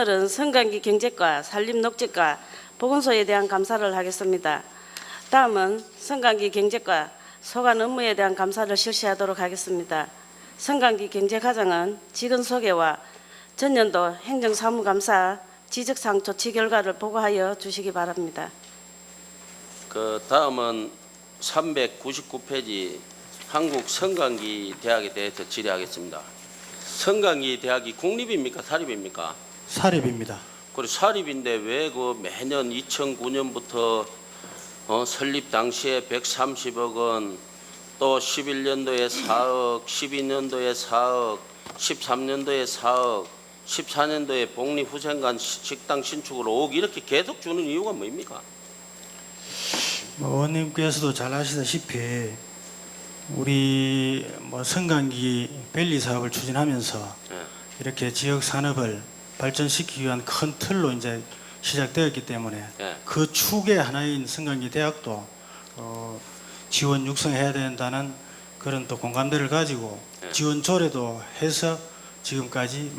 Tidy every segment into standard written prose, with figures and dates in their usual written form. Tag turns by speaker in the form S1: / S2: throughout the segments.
S1: 오늘은 성강기 경제과, 산림녹지과, 보건소에 대한 감사를 하겠습니다. 다음은 성강기 경제과 소관 업무에 대한 감사를 실시하도록 하겠습니다. 성강기 경제과장은 직원 소개와 전년도 행정사무감사 지적사항 조치 결과를 보고하여 주시기 바랍니다.
S2: 그 다음은 399페이지 한국 성강기 대학에 대해서 질의하겠습니다. 성강기 대학이 국립입니까 사립입니까?
S3: 사립입니다.
S2: 그리고 사립인데 왜 그 매년 2009년부터 설립 당시에 130억 원, 또 11년도에 4억, 12년도에 4억, 13년도에 4억, 14년도에 복리후생관 식당 신축으로 5억 이렇게 계속 주는 이유가 뭡니까?
S3: 의원님께서도 잘 아시다시피 우리 성강기 밸리 사업을 추진하면서
S2: 예.
S3: 이렇게 지역 산업을 발전시키기 위한 큰 틀로 이제 시작되었기 때문에
S2: 예.
S3: 그 축의 하나인 성강기 대학도 지원 육성해야 된다는 그런 또 공감대를 가지고
S2: 예.
S3: 지원 조례도 해서 지금까지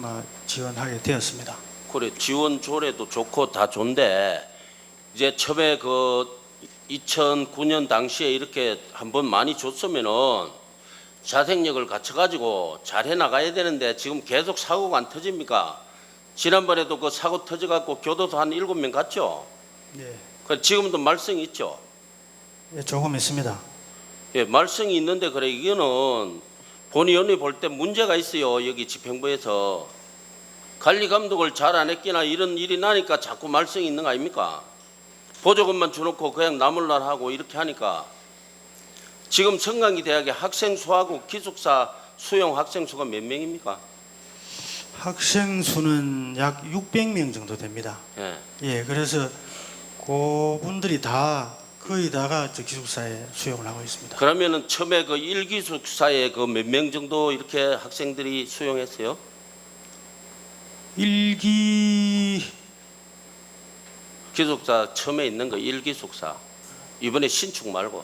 S3: 지원하게 되었습니다.
S2: 그래 지원 조례도 좋고 다 좋은데 이제 처음에 그 2009년 당시에 이렇게 한번 많이 줬으면은 자생력을 갖춰가지고 잘 해나가야 되는데 지금 계속 사고가 안 터집니까? 지난번에도 그 사고 터져갖고 교도소 한 7명 갔죠?
S3: 예,
S2: 그 지금도 말썽이 있죠?
S3: 예, 조금 있습니다.
S2: 예, 말썽이 있는데 그래 이거는 본의원이 볼 때 문제가 있어요. 여기 집행부에서 관리 감독을 잘 안 했기나 이런 일이 나니까 자꾸 말썽이 있는 거 아닙니까? 보조금만 주놓고 그냥 나몰라 하고 이렇게 하니까 지금 성강기 대학의 학생 수하고 기숙사 수용 학생 수가 몇 명입니까?
S3: 학생 수는 약 600명 정도 됩니다.
S2: 예.
S3: 예, 그래서 그분들이 다 거의 다가 저 기숙사에 수용을 하고 있습니다.
S2: 그러면은 처음에 그 1기숙사에 그 몇 명 정도 이렇게 학생들이 수용했어요?
S3: 1기
S2: 기숙사 처음에 있는 거 1기숙사 이번에 신축 말고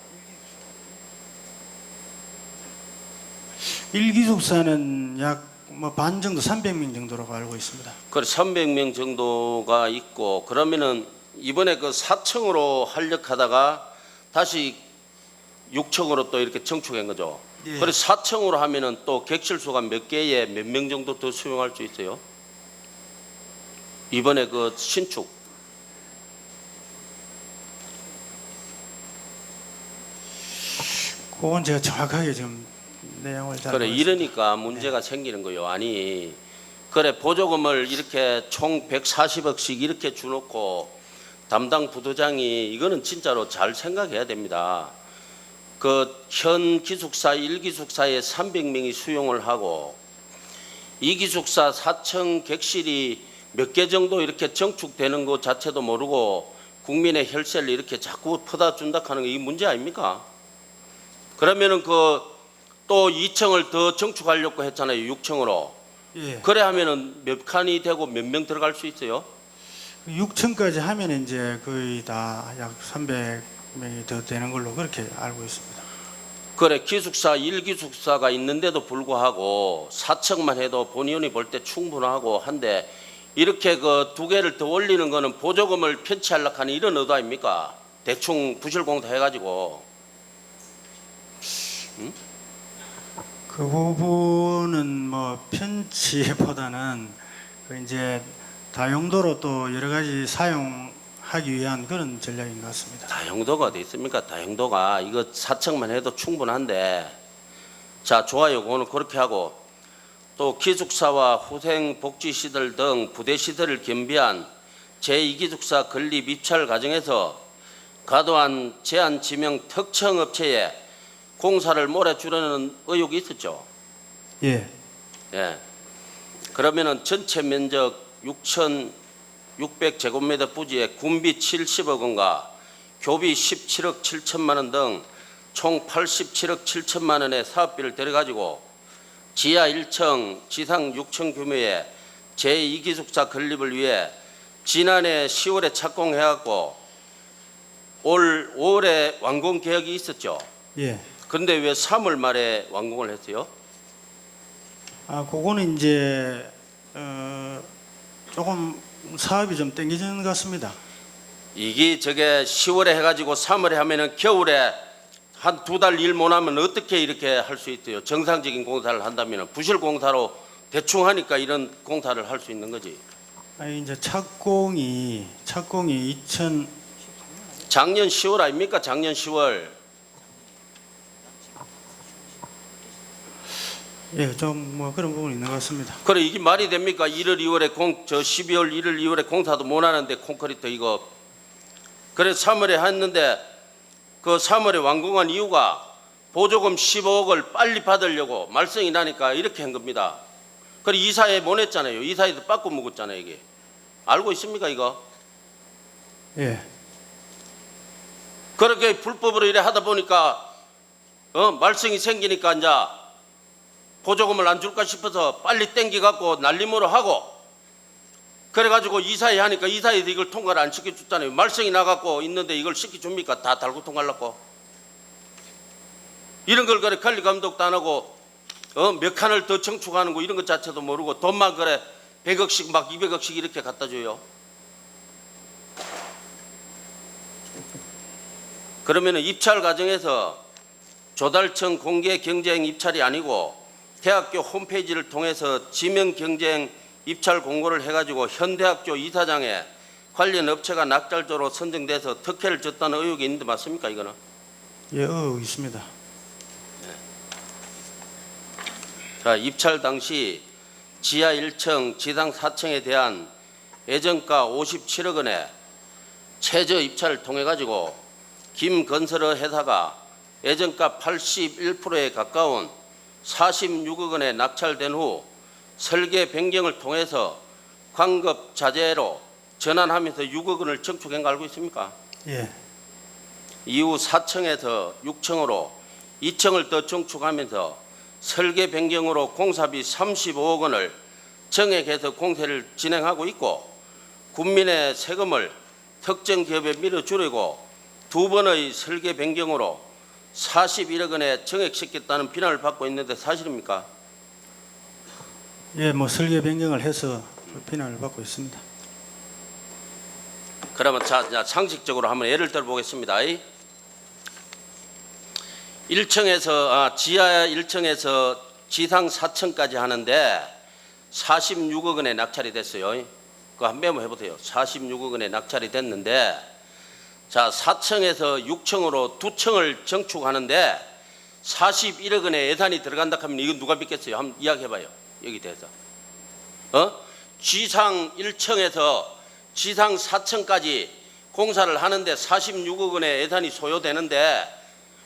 S3: 1기숙사는 약 반 정도 300명 정도라고 알고 있습니다.
S2: 그래 300명 정도가 있고 그러면은 이번에 그 4층으로 활력하다가 다시 6층으로 또 이렇게 정축한 거죠.
S3: 예.
S2: 그래 4층으로 하면은 또 객실수가 몇 개에 몇 명 정도 더 수용할 수 있어요? 이번에 그 신축
S3: 그건 제가 정확하게 지금 내용을 잘
S2: 그래
S3: 모르겠습니다.
S2: 이러니까 문제가 생기는 거요. 아니 그래 보조금을 이렇게 총 140억씩 이렇게 주놓고 담당 부도장이 이거는 진짜로 잘 생각해야 됩니다. 그 현 기숙사 1기숙사에 300명이 수용을 하고 2기숙사 4층 객실이 몇 개 정도 이렇게 정축되는 것 자체도 모르고 국민의 혈세를 이렇게 자꾸 퍼다 준다 하는 게 이 문제 아닙니까? 그러면은 그 또 2층을 더 정축하려고 했잖아요. 6층으로.
S3: 예.
S2: 그래 하면은 몇 칸이 되고 몇 명 들어갈 수 있어요?
S3: 6층까지 하면 이제 거의 다 약 300명이 더 되는 걸로 그렇게 알고 있습니다.
S2: 그래 기숙사 1기숙사가 있는데도 불구하고 4층만 해도 본의원이 볼 때 충분하고 한데 이렇게 그 두 개를 더 올리는 거는 보조금을 편취하려고 하는 이런 의도 아닙니까? 대충 부실공사 해가지고. 응?
S3: 그 부분은 편취보다는 그 이제 다용도로 또 여러 가지 사용하기 위한 그런 전략인 것 같습니다.
S2: 다용도가 어디 있습니까? 다용도가 이거 4층만 해도 충분한데 자 좋아요. 그거는 그렇게 하고 또 기숙사와 후생복지시설 등 부대시설을 겸비한 제2기숙사 건립 입찰 과정에서 과도한 제한 지명 특정 업체에 공사를 몰아주려는 의혹이 있었죠.
S3: 예.
S2: 예. 그러면은 전체 면적 6,600제곱미터 부지에 군비 70억 원과 교비 17억 7천만 원 등 총 87억 7천만 원의 사업비를 들여가지고 지하 1층, 지상 6층 규모의 제2기숙사 건립을 위해 지난해 10월에 착공해갖고 올 5월에 완공 계획이 있었죠.
S3: 예.
S2: 그런데 왜 3월 말에 완공을 했어요?
S3: 그거는 이제 조금 사업이 좀 땡기는 것 같습니다.
S2: 이게 저게 10월에 해가지고 3월에 하면은 겨울에 한 2달 일 못하면 어떻게 이렇게 할 수 있어요? 정상적인 공사를 한다면 부실 공사로 대충 하니까 이런 공사를 할 수 있는 거지.
S3: 아니 이제 착공이 2000
S2: 작년 10월 아닙니까? 작년 10월.
S3: 예, 좀 뭐 그런 부분이 있는 것 같습니다.
S2: 그래 이게 말이 됩니까? 1월 2월에 12월 1월 2월에 공사도 못 하는데 콘크리트 이거. 그래 3월에 했는데 그 3월에 완공한 이유가 보조금 15억을 빨리 받으려고 말썽이 나니까 이렇게 한 겁니다. 그래 이사회 보냈잖아요. 이사회도 빠꾸 묵었잖아요 이게. 알고 있습니까 이거?
S3: 예,
S2: 그렇게 불법으로 이래 하다 보니까 말썽이 생기니까 이제 보조금을 안 줄까 싶어서 빨리 땡겨갖고 날림으로 하고 그래가지고 이사회 하니까 이사회도 이걸 통과를 안 시켜줬잖아요. 말썽이 나갖고 있는데 이걸 시켜줍니까? 다 달고 통과하려고. 이런 걸 그래 관리 감독도 안 하고 몇 칸을 더 청축하는 거 이런 것 자체도 모르고 돈만 그래 100억씩 막 200억씩 이렇게 갖다 줘요. 그러면은 입찰 과정에서 조달청 공개 경쟁 입찰이 아니고 대학교 홈페이지를 통해서 지명 경쟁 입찰 공고를 해가지고 현 대학교 이사장에 관련 업체가 낙찰조로 선정돼서 특혜를 줬다는 의혹이 있는데 맞습니까 이거는?
S3: 예, 있습니다.
S2: 자, 입찰 당시 지하 1층, 지상 4층에 대한 예정가 57억 원에 최저 입찰을 통해 가지고 김건설의 회사가 예정가 81%에 가까운 46억 원에 낙찰된 후 설계 변경을 통해서 광급 자재로 전환하면서 6억 원을 청축한 거 알고 있습니까?
S3: 예,
S2: 이후 4층에서 6층으로 2층을 더 청축하면서 설계 변경으로 공사비 35억 원을 정액해서 공사를 진행하고 있고 국민의 세금을 특정 기업에 밀어주려고 두 번의 설계 변경으로 41억 원에 정액시켰다는 비난을 받고 있는데 사실입니까?
S3: 예, 뭐 설계 변경을 해서 비난을 받고 있습니다.
S2: 그러면 자 상식적으로 한번 예를 들어 보겠습니다. 1층에서 지하 1층에서 지상 4층까지 하는데 46억 원에 낙찰이 됐어요. 그거 한 메모 해보세요. 46억 원에 낙찰이 됐는데 자 4층에서 6층으로 2층을 정축하는데 41억 원의 예산이 들어간다 하면 이건 누가 믿겠어요? 한번 이야기해봐요. 여기 대해서. 지상 1층에서 지상 4층까지 공사를 하는데 46억 원의 예산이 소요되는데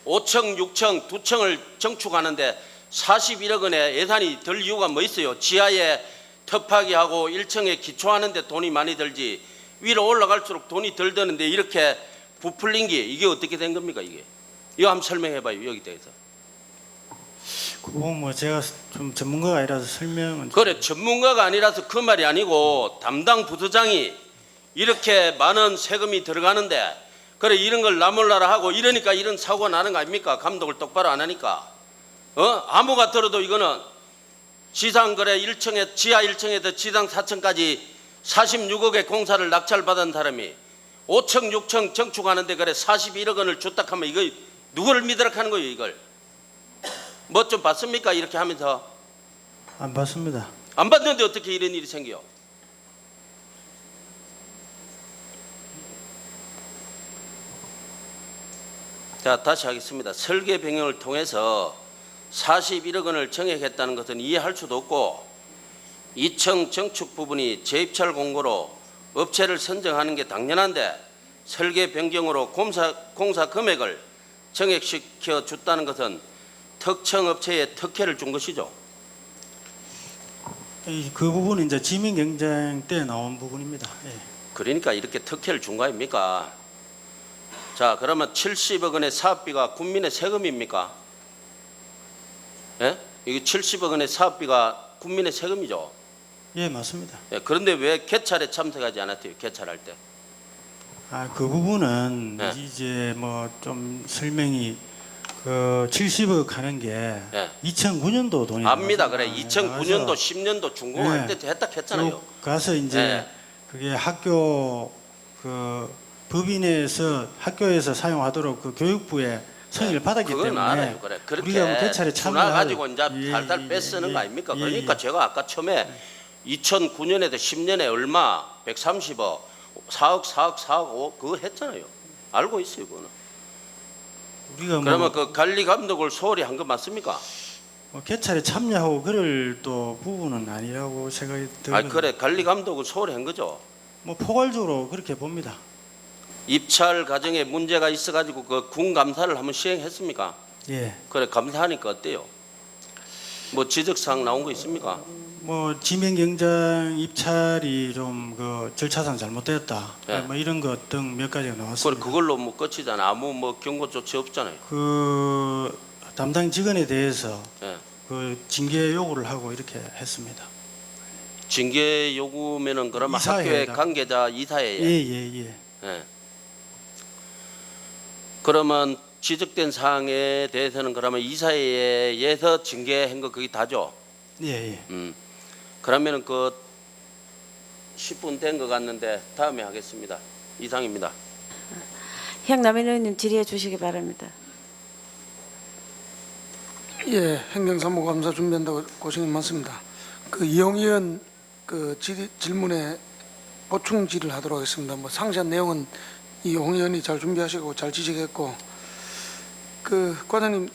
S2: 5층, 6층, 2층을 정축하는데 41억 원의 예산이 들 이유가 뭐 있어요? 지하에 터파기 하고 1층에 기초하는데 돈이 많이 들지 위로 올라갈수록 돈이 덜 드는데 이렇게 부풀린 게 이게 어떻게 된 겁니까 이게? 이거 한번 설명해봐요 여기 대해서.
S3: 그건 뭐 제가 좀 전문가가 아니라서 설명은
S2: 그래 전문가가 아니라서 그 말이 아니고 담당 부서장이 이렇게 많은 세금이 들어가는데 그래 이런 걸 나몰라라 하고 이러니까 이런 사고가 나는 거 아닙니까? 감독을 똑바로 안 하니까. 아무가 들어도 이거는 지상 그래 1층에 지하 1층에서 지상 4층까지 46억의 공사를 낙찰받은 사람이 5층 6층 정축하는데 그래 41억 원을 줬다 하면 이거 누구를 믿으라 하는 거예요 이걸? 뭐 좀 봤습니까 이렇게 하면서?
S3: 안 봤습니다.
S2: 안 봤는데 어떻게 이런 일이 생겨요? 자 다시 하겠습니다. 설계 변경을 통해서 41억 원을 정액했다는 것은 이해할 수도 없고 2층 정축 부분이 재입찰 공고로 업체를 선정하는 게 당연한데 설계 변경으로 공사 금액을 정액시켜 줬다는 것은 특정 업체에 특혜를 준 것이죠.
S3: 그 부분은 이제 지명 경쟁 때 나온 부분입니다. 예.
S2: 그러니까 이렇게 특혜를 준 거 아닙니까? 자 그러면 70억 원의 사업비가 국민의 세금입니까? 예? 이게 70억 원의 사업비가 국민의 세금이죠.
S3: 예, 맞습니다.
S2: 예, 그런데 왜 개찰에 참석하지 않았대요? 개찰할 때.
S3: 그 부분은
S2: 네.
S3: 이제 뭐 좀 설명이 그 70억 하는 게
S2: 네.
S3: 2009년도 돈이
S2: 압니다.
S3: 나와서
S2: 그래. 2009년도 10년도 준공할 때 했다 했잖아요.
S3: 쭉 가서 이제
S2: 네.
S3: 그게 학교 그 법인에서 학교에서 사용하도록 그 교육부에 승인을 받았기
S2: 그건
S3: 때문에
S2: 알아요. 그래.
S3: 우리가 뭐
S2: 그렇게
S3: 개찰에
S2: 준화 가지고 이제
S3: 예,
S2: 달달
S3: 예,
S2: 뺏쓰는
S3: 예,
S2: 거 아닙니까?
S3: 예,
S2: 그러니까
S3: 예.
S2: 제가 아까 처음에 2009년에도 10년에 얼마 130억 4억 5 그거 했잖아요. 알고 있어요, 그거는.
S3: 우리가
S2: 그러면 그 관리 감독을 소홀히 한 거 맞습니까?
S3: 뭐 개찰에 참여하고 그럴 또 부분은 아니라고 생각이
S2: 아,
S3: 들거든요.
S2: 그래. 관리 감독은 소홀히 한 거죠.
S3: 뭐 포괄적으로 그렇게 봅니다.
S2: 입찰 과정에 문제가 있어 가지고 그 군 감사를 한번 시행했습니까?
S3: 예.
S2: 그래. 감사하니까 어때요? 뭐 지적 사항 나온 거 있습니까?
S3: 뭐 지명 경장 입찰이 좀 그 절차상 잘못되었다.
S2: 예.
S3: 뭐 이런 것 등 몇 가지가
S2: 그걸
S3: 나왔습니다.
S2: 그걸로 뭐 끝이잖아. 아무 뭐 경고 조치 없잖아요.
S3: 그 담당 직원에 대해서
S2: 예.
S3: 그 징계 요구를 하고 이렇게 했습니다.
S2: 징계 요구면은 그러면
S3: 이사회에다가.
S2: 학교의 관계자 이사회에
S3: 예예예.
S2: 예. 그러면 지적된 사항에 대해서는 그러면 이사회에서 징계한 거 그게 다죠.
S3: 예예.
S2: 그러면은 그 10분 된 것 같는데 다음에 하겠습니다. 이상입니다.
S1: 향남인 의원님 질의해 주시기 바랍니다.
S4: 예, 행정사무감사 준비한다고 고생이 많습니다. 그 이용 의원 그 질문에 보충 질의를 하도록 하겠습니다. 뭐 상세한 내용은 이용 의원이 잘 준비하시고 잘 지적했고, 그 과장님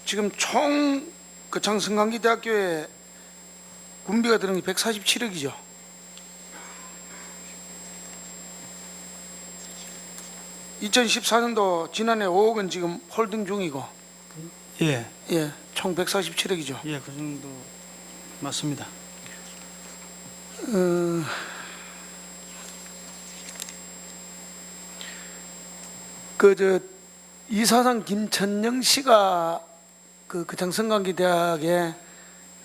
S4: 지금 총 그 창승강기 대학교에 군비가 드는 게 147억이죠. (2014년도) 지난해 5억은 지금 홀딩 중이고,
S3: 예.
S4: 예, 총 147억이죠.
S3: 예, 그 정도 맞습니다.
S4: 그 이사장 김천영 씨가 그 창승강기 대학에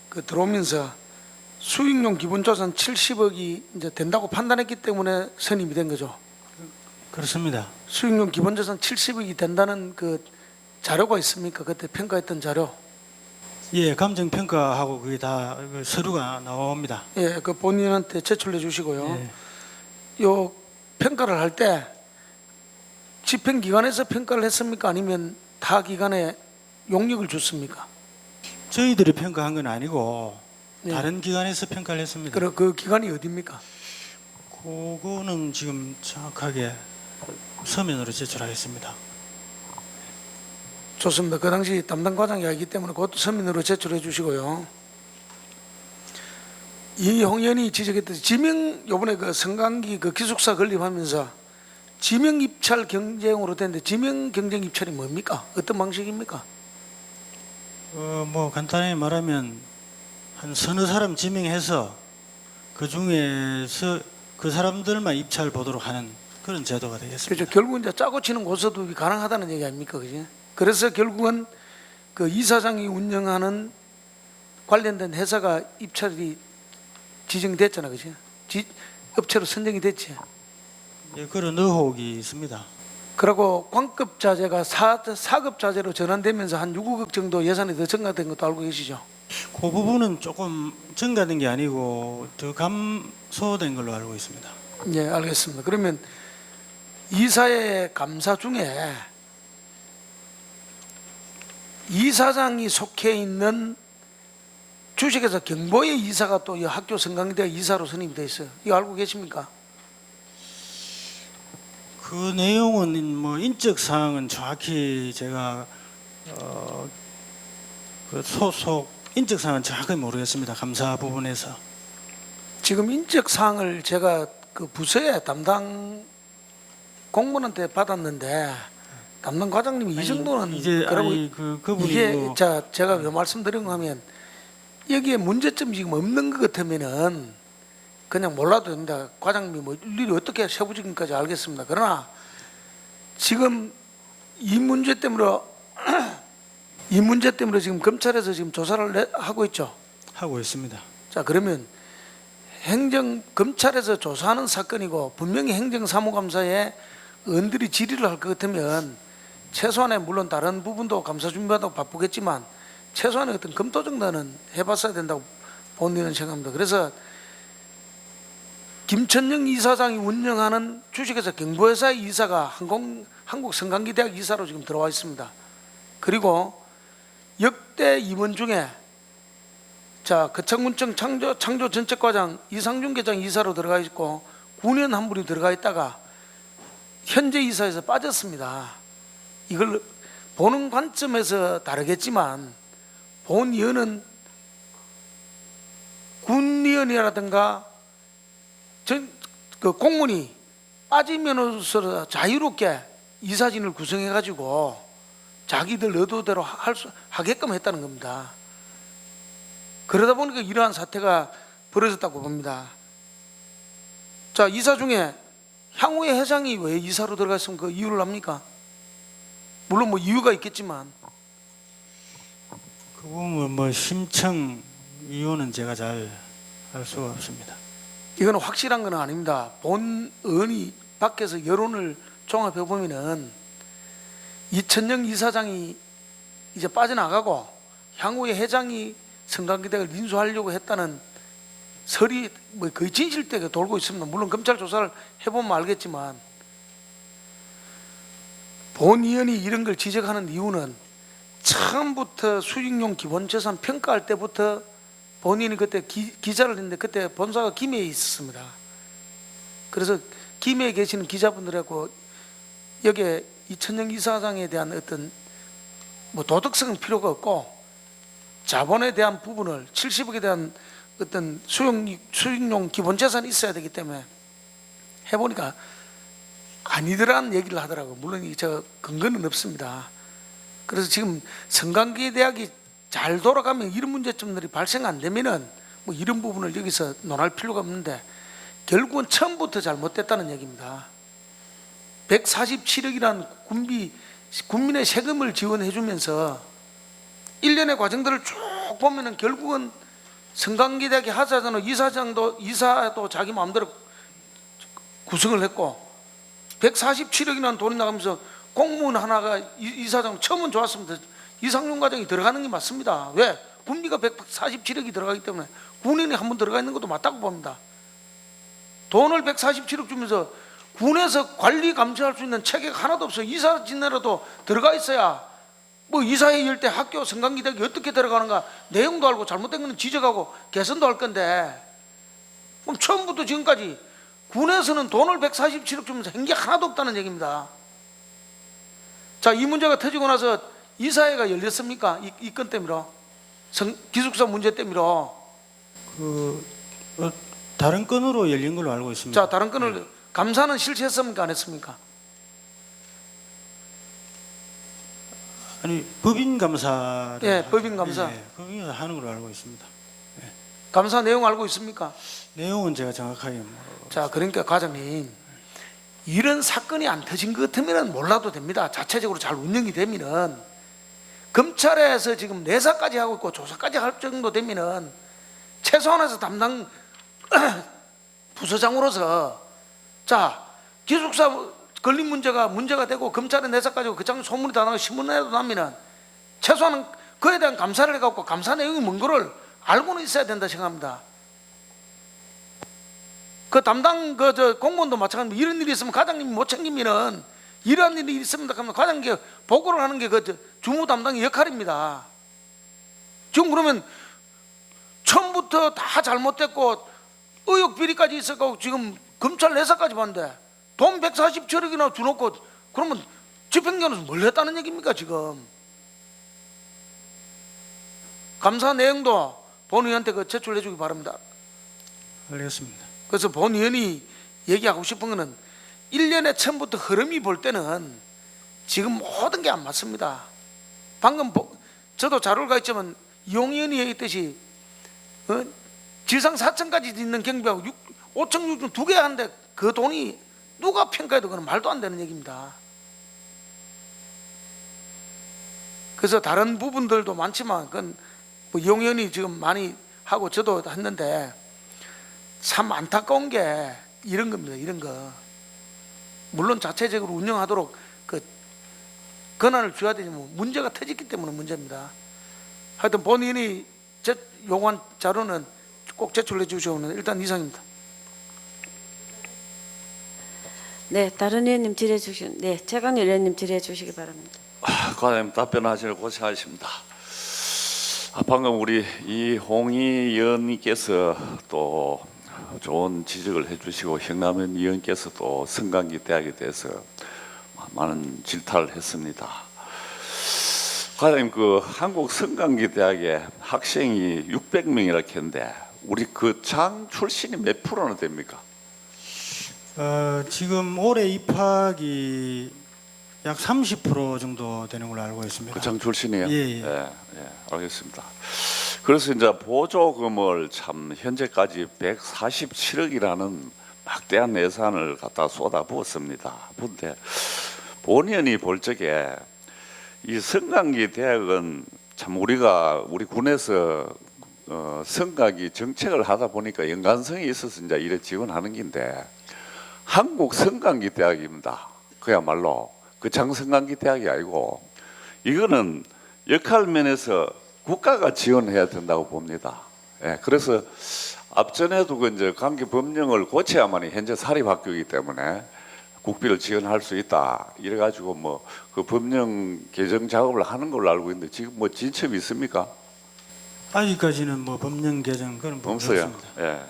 S4: 그 들어오면서 수익용 기본자산 70억이 이제 된다고 판단했기 때문에 선임이 된 거죠.
S3: 그렇습니다.
S4: 수익용 기본자산 70억이 된다는 그 자료가 있습니까? 그때 평가했던 자료.
S3: 예, 감정 평가하고 그게 다 그 서류가 나옵니다.
S4: 예, 그 본인한테 제출해 주시고요.
S3: 예.
S4: 요 평가를 할 때 집행기관에서 평가를 했습니까? 아니면 타 기관에 용역을 줬습니까?
S3: 저희들이 평가한 건 아니고
S4: 예.
S3: 다른 기관에서 평가를 했습니다.
S4: 그 기관이 어디입니까?
S3: 그거는 지금 정확하게 서면으로 제출하겠습니다.
S4: 좋습니다. 그 당시 담당 과장이 아니기 때문에 그것도 서면으로 제출해 주시고요. 이홍 의원이 지적했듯이 요번에 그 성강기 그 기숙사 건립하면서 지명 입찰 경쟁으로 됐는데 지명 경쟁 입찰이 뭡니까? 어떤 방식입니까?
S3: 뭐 간단히 말하면 한 서너 사람 지명해서 그 중에서 그 사람들만 입찰 보도록 하는 그런 제도가 되겠습니다.
S4: 그렇죠. 결국 이제 짜고 치는 고소도 가능하다는 얘기 아닙니까? 그지? 그래서 결국은 그 이사장이 운영하는 관련된 회사가 입찰이 지정됐잖아. 그지? 업체로 선정이 됐지.
S3: 예, 그런 의혹이 있습니다.
S4: 그리고 광급 자재가 4급 자재로 전환되면서 한 6억 정도 예산이 더 증가된 것도 알고 계시죠?
S3: 그 부분은 조금 증가된 게 아니고 더 감소된 걸로 알고 있습니다.
S4: 예, 알겠습니다. 그러면 이사회 감사 중에 이사장이 속해 있는 주식회사 경보의 이사가 또 이 학교 성강대 이사로 선임이 돼 있어요. 이거 알고 계십니까?
S3: 그 내용은 뭐 인적 사항은 정확히 제가 그 소속 인적 사항은 정확히 모르겠습니다. 감사 부분에서.
S4: 지금 인적 사항을 제가 그 부서에 담당 공무원한테 받았는데 담당 과장님이 이 정도는
S3: 이제
S4: 그러고
S3: 아니, 그분이
S4: 이게
S3: 뭐
S4: 제가 왜 말씀드린 거 하면 여기에 문제점이 지금 없는 것 같으면은 그냥 몰라도 됩니다. 과장님이 뭐 일일이 어떻게 세부적인까지 알겠습니다. 그러나 지금 이 문제 때문에 지금 검찰에서 지금 조사를 하고 있죠.
S3: 하고 있습니다.
S4: 자, 그러면 검찰에서 조사하는 사건이고 분명히 행정사무감사에 의원들이 질의를 할 것 같으면 최소한의 물론 다른 부분도 감사 준비하다고 바쁘겠지만 최소한의 어떤 검토 정도는 해봤어야 된다고 본인은 생각합니다. 그래서 김천영 이사장이 운영하는 주식회사 경보회사의 이사가 한국성강기대학 이사로 지금 들어와 있습니다. 그리고 역대 임원 중에 거창군청 창조정책과장 이상준 계장 이사로 들어가 있고 9년 한 분이 들어가 있다가 현재 이사에서 빠졌습니다. 이걸 보는 관점에서 다르겠지만 본위원은 군위원이라든가 그 공무원이 빠지면서 자유롭게 이사진을 구성해 가지고 자기들 의도대로 하게끔 했다는 겁니다. 그러다 보니까 이러한 사태가 벌어졌다고 봅니다. 자, 이사 중에 향후의 회장이 왜 이사로 들어갔으면 그 이유를 압니까? 물론 뭐 이유가 있겠지만
S3: 그 부분 뭐 심청 이유는 제가 잘 알 수가 없습니다.
S4: 이거는 확실한 건 아닙니다. 본 의원이 밖에서 여론을 종합해 보면은 이천영 이사장이 이제 빠져나가고 향후에 회장이 성강기대학을 인수하려고 했다는 설이 뭐 거의 진실되게 돌고 있습니다. 물론 검찰 조사를 해보면 알겠지만 본 의원이 이런 걸 지적하는 이유는 처음부터 수익용 기본재산 평가할 때부터 본인이 그때 기자를 했는데 그때 본사가 김해에 있었습니다. 그래서 김해에 계시는 기자분들하고 여기에 이천영 이사장에 대한 어떤 뭐 도덕성은 필요가 없고 자본에 대한 부분을 70억에 대한 어떤 수익용 기본재산이 있어야 되기 때문에 해보니까 아니더라는 얘기를 하더라고요. 물론 저 근거는 없습니다. 그래서 지금 성강기대학이 잘 돌아가면 이런 문제점들이 발생 안 되면은 뭐 이런 부분을 여기서 논할 필요가 없는데 결국은 처음부터 잘못됐다는 얘기입니다. 147억이라는 국민의 세금을 지원해 주면서 1년의 과정들을 쭉 보면은 결국은 성강기대학의 하사장도 이사도 자기 마음대로 구성을 했고 147억이라는 돈이 나가면서 공무원 하나가 이사장 처음은 좋았습니다. 이상용 과장이 들어가는 게 맞습니다. 왜? 군비가 147억이 들어가기 때문에 9년에 한 번 들어가 있는 것도 맞다고 봅니다. 돈을 147억 주면서 군에서 관리 감시할 수 있는 체계가 하나도 없어요. 이사 진내라도 들어가 있어야 뭐 이사회의 때 학교 성강기대학이 어떻게 들어가는가 내용도 알고 잘못된 거는 지적하고 개선도 할 건데 그럼 처음부터 지금까지 군에서는 돈을 147억 주면서 한 게 하나도 없다는 얘기입니다. 자, 이 문제가 터지고 나서 이사회가 열렸습니까? 이 건 때문에 기숙사 문제 때문에
S3: 다른 건으로 열린 걸로 알고 있습니다.
S4: 자, 다른 건을 감사는 실시했습니까? 안 했습니까?
S3: 아니 법인 감사를
S4: 법인 감사.
S3: 법인 감사 하는 걸로 알고 있습니다.
S4: 감사 내용 알고 있습니까?
S3: 내용은 제가 정확하게
S4: 자, 그러니까 과장님 이런 사건이 안 터진 것 같으면 몰라도 됩니다. 자체적으로 잘 운영이 되면은 검찰에서 지금 내사까지 하고 있고 조사까지 할 정도 되면은 최소한에서 담당 부서장으로서 자, 기숙사 걸린 문제가 되고 검찰에 내사까지 하고 그 장 소문이 다 나고 신문에도 나면은 최소한 그에 대한 감사를 해갖고 감사 내용이 뭔 거를 알고는 있어야 된다 생각합니다. 그 담당 공무원도 마찬가지입니다. 이런 일이 있으면 과장님이 못 챙기면은 이러한 일이 있습니다 하면 과장님께 보고를 하는 게 그 주무 담당의 역할입니다. 지금 그러면 처음부터 다 잘못됐고 의혹 비리까지 있었고 지금 검찰 내사까지 봤는데 돈 147억이나 주놓고 그러면 집행관에서 뭘 했다는 얘기입니까 지금? 감사 내용도 본 의원한테 제출해 주기 바랍니다.
S3: 알겠습니다.
S4: 그래서 본 의원이 얘기하고 싶은 거는 1년에 처음부터 흐름이 볼 때는 지금 모든 게 안 맞습니다. 방금 저도 자료를 가있지만 이용 의원이 얘기했듯이 지상 4층까지 있는 경비하고 5층, 6층 두 개 하는데 그 돈이 누가 평가해도 그건 말도 안 되는 얘기입니다. 그래서 다른 부분들도 많지만 그건 뭐 이용 의원이 지금 많이 하고 저도 했는데 참 안타까운 게 이런 겁니다. 이런 거. 물론 자체적으로 운영하도록 그 권한을 줘야 되지만 문제가 터졌기 때문에 문제입니다. 하여튼 본인이 요구한 자료는 꼭 제출해 주시오는 일단 이상입니다.
S1: 네, 다른 의원님 질의해 주시. 네, 최강렬 의원님 질의해 주시기 바랍니다.
S5: 과장님 답변하시는 고생하십니다. 방금 우리 이홍희 의원님께서 또 좋은 지적을 해주시고 형남현 의원께서 또 성강기 대학에 대해서 많은 질타를 했습니다. 과장님 그 한국 성강기 대학에 학생이 600명이라 했는데 우리 그 장 출신이 몇 프로나 됩니까?
S3: 지금 올해 입학이 약 30% 정도 되는 걸로 알고 있습니다.
S5: 그 장 출신이요?
S3: 예.
S5: 알겠습니다. 그래서 이제 보조금을 참 현재까지 147억이라는 막대한 예산을 갖다 쏟아부었습니다. 그런데 본의원이 볼 적에 이 성강기 대학은 참 우리가 우리 군에서 성강기 정책을 하다 보니까 연관성이 있어서 이제 이래 지원하는 건데 한국 성강기 대학입니다. 그야말로 그 장성강기 대학이 아니고 이거는 역할 면에서 국가가 지원해야 된다고 봅니다. 예, 그래서 앞전에도 그 이제 강기 법령을 고쳐야만이 현재 사립학교이기 때문에 국비를 지원할 수 있다. 이래가지고 뭐 그 법령 개정 작업을 하는 걸로 알고 있는데 지금 뭐 진첩이 있습니까?
S3: 아직까지는 뭐 법령 개정 그런 부분이
S5: 없어요.
S3: 없습니다.
S5: 예.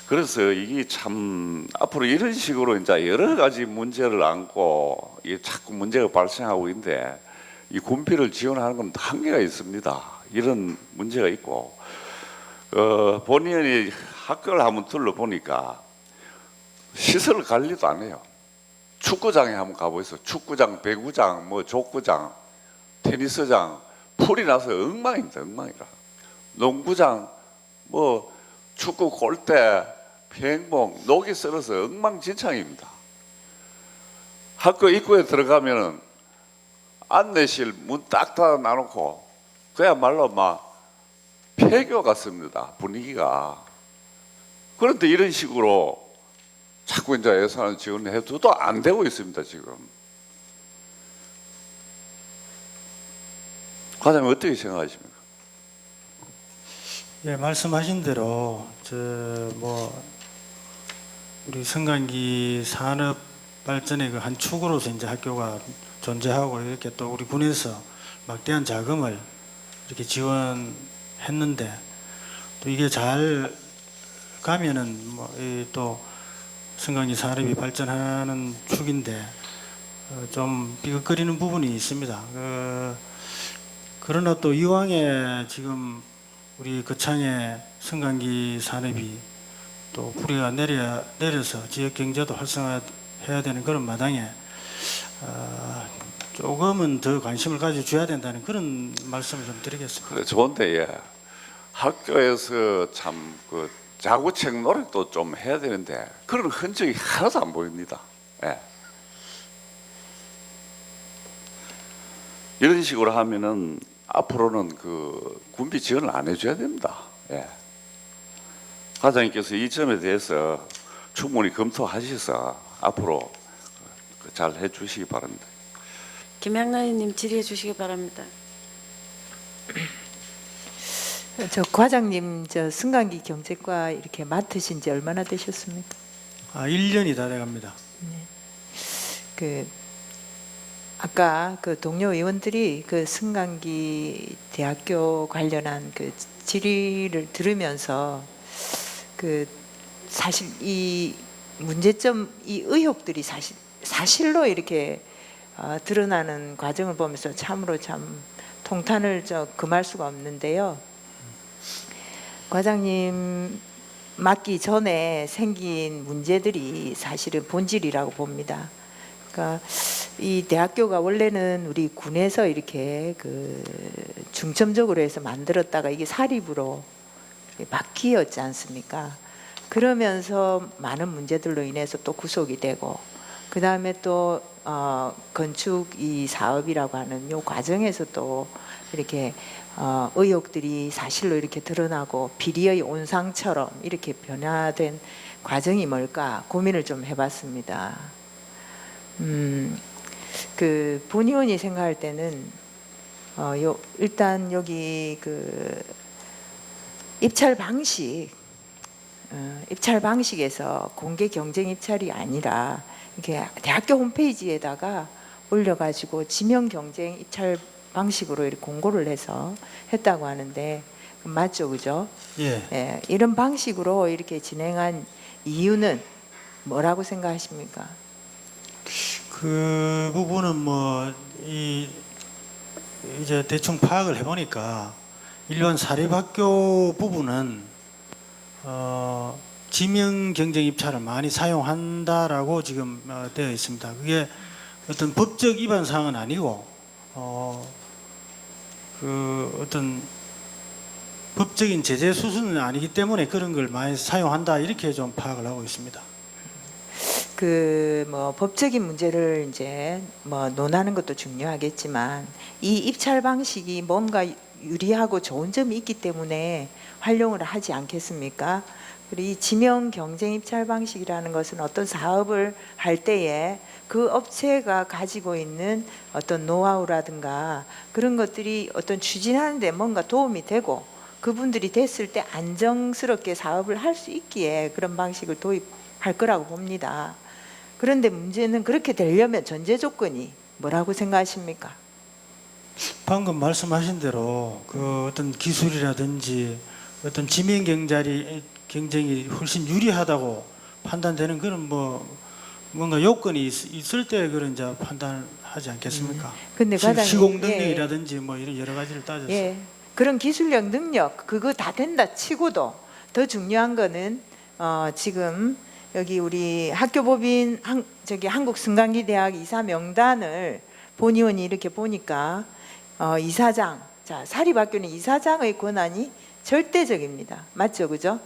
S5: 그래서 이게 참 앞으로 이런 식으로 이제 여러 가지 문제를 안고 이게 자꾸 문제가 발생하고 있는데 이 군비를 지원하는 건 한계가 있습니다. 이런 문제가 있고 본의원이 학교를 한번 둘러보니까 시설 관리도 안 해요. 축구장에 한번 가보세요. 축구장, 배구장, 뭐 족구장, 테니스장 풀이 나서 엉망입니다. 엉망이라. 농구장, 뭐 축구 골대, 비행봉, 녹이 썰어서 엉망진창입니다. 학교 입구에 들어가면은 안내실 문 딱 닫아 놔놓고 그야말로 막 폐교 같습니다. 분위기가. 그런데 이런 식으로 자꾸 이제 예산을 지원해도 안 되고 있습니다. 지금. 과장님 어떻게 생각하십니까?
S3: 예, 말씀하신 대로 뭐 우리 성강기 산업 발전의 그 한 축으로서 이제 학교가 존재하고 이렇게 또 우리 군에서 막대한 자금을 이렇게 지원했는데 또 이게 잘 가면은 뭐 또 성강기 산업이 발전하는 축인데 좀 비극거리는 부분이 있습니다. 그러나 또 이왕에 지금 우리 거창의 성강기 산업이 또 뿌리가 내려서 지역 경제도 활성화해야 되는 그런 마당에 조금은 더 관심을 가져줘야 된다는 그런 말씀을 좀 드리겠습니다.
S5: 그래 좋은데 예. 학교에서 참 그 자구책 노력도 좀 해야 되는데 그런 흔적이 하나도 안 보입니다. 예. 이런 식으로 하면은 앞으로는 그 군비 지원을 안 해줘야 됩니다. 예. 과장님께서 이 점에 대해서 충분히 검토하셔서 앞으로 잘 해주시기 바랍니다.
S1: 김양란 의원님 질의해 주시기 바랍니다.
S6: 저 과장님 저 성강기 경제과 이렇게 맡으신 지 얼마나 되셨습니까?
S3: 1년이 다 돼갑니다.
S6: 그 아까 그 동료 의원들이 그 성강기 대학교 관련한 그 질의를 들으면서 그 사실 이 문제점 이 의혹들이 사실로 이렇게 드러나는 과정을 보면서 참으로 참 통탄을 금할 수가 없는데요. 과장님 맡기 전에 생긴 문제들이 사실은 본질이라고 봅니다. 그러니까 이 대학교가 원래는 우리 군에서 이렇게 그 중점적으로 해서 만들었다가 이게 사립으로 바뀌었지 않습니까? 그러면서 많은 문제들로 인해서 또 구속이 되고 그 다음에 또 건축 이 사업이라고 하는 요 과정에서 또 이렇게 의혹들이 사실로 이렇게 드러나고 비리의 온상처럼 이렇게 변화된 과정이 뭘까 고민을 좀 해봤습니다. 그 본의원이 생각할 때는 일단 여기 그 입찰 방식에서 공개 경쟁 입찰이 아니라 이렇게 대학교 홈페이지에다가 올려가지고 지명 경쟁 입찰 방식으로 이렇게 공고를 해서 했다고 하는데 맞죠, 그죠?
S3: 예.
S6: 예, 이런 방식으로 이렇게 진행한 이유는 뭐라고 생각하십니까?
S3: 그 부분은 이제 대충 파악을 해보니까 일반 사립학교 부분은 지명 경쟁 입찰을 많이 사용한다라고 지금 되어 있습니다. 그게 어떤 법적 위반 사항은 아니고 그 어떤 법적인 제재 수준은 아니기 때문에 그런 걸 많이 사용한다 이렇게 좀 파악을 하고 있습니다.
S6: 그 뭐 법적인 문제를 이제 뭐 논하는 것도 중요하겠지만 이 입찰 방식이 뭔가 유리하고 좋은 점이 있기 때문에 활용을 하지 않겠습니까? 그리고 이 지명 경쟁 입찰 방식이라는 것은 어떤 사업을 할 때에 그 업체가 가지고 있는 어떤 노하우라든가 그런 것들이 어떤 추진하는 데 뭔가 도움이 되고 그분들이 됐을 때 안정스럽게 사업을 할 수 있기에 그런 방식을 도입할 거라고 봅니다. 그런데 문제는 그렇게 되려면 전제 조건이 뭐라고 생각하십니까?
S3: 방금 말씀하신 대로 그 어떤 기술이라든지 어떤 지명 경쟁이 훨씬 유리하다고 판단되는 그런 뭔가 요건이 있을 때 그런 이제 판단하지 않겠습니까?
S6: 근데 과장님,
S3: 시공 능력이라든지 이런 여러 가지를 따져서.
S6: 예, 그런 기술력 능력 그거 다 된다 치고도 더 중요한 거는 지금 여기 우리 학교법인 한국승강기대학 이사 명단을 본의원이 이렇게 보니까 이사장, 자 사립학교는 이사장의 권한이 절대적입니다. 맞죠, 그죠?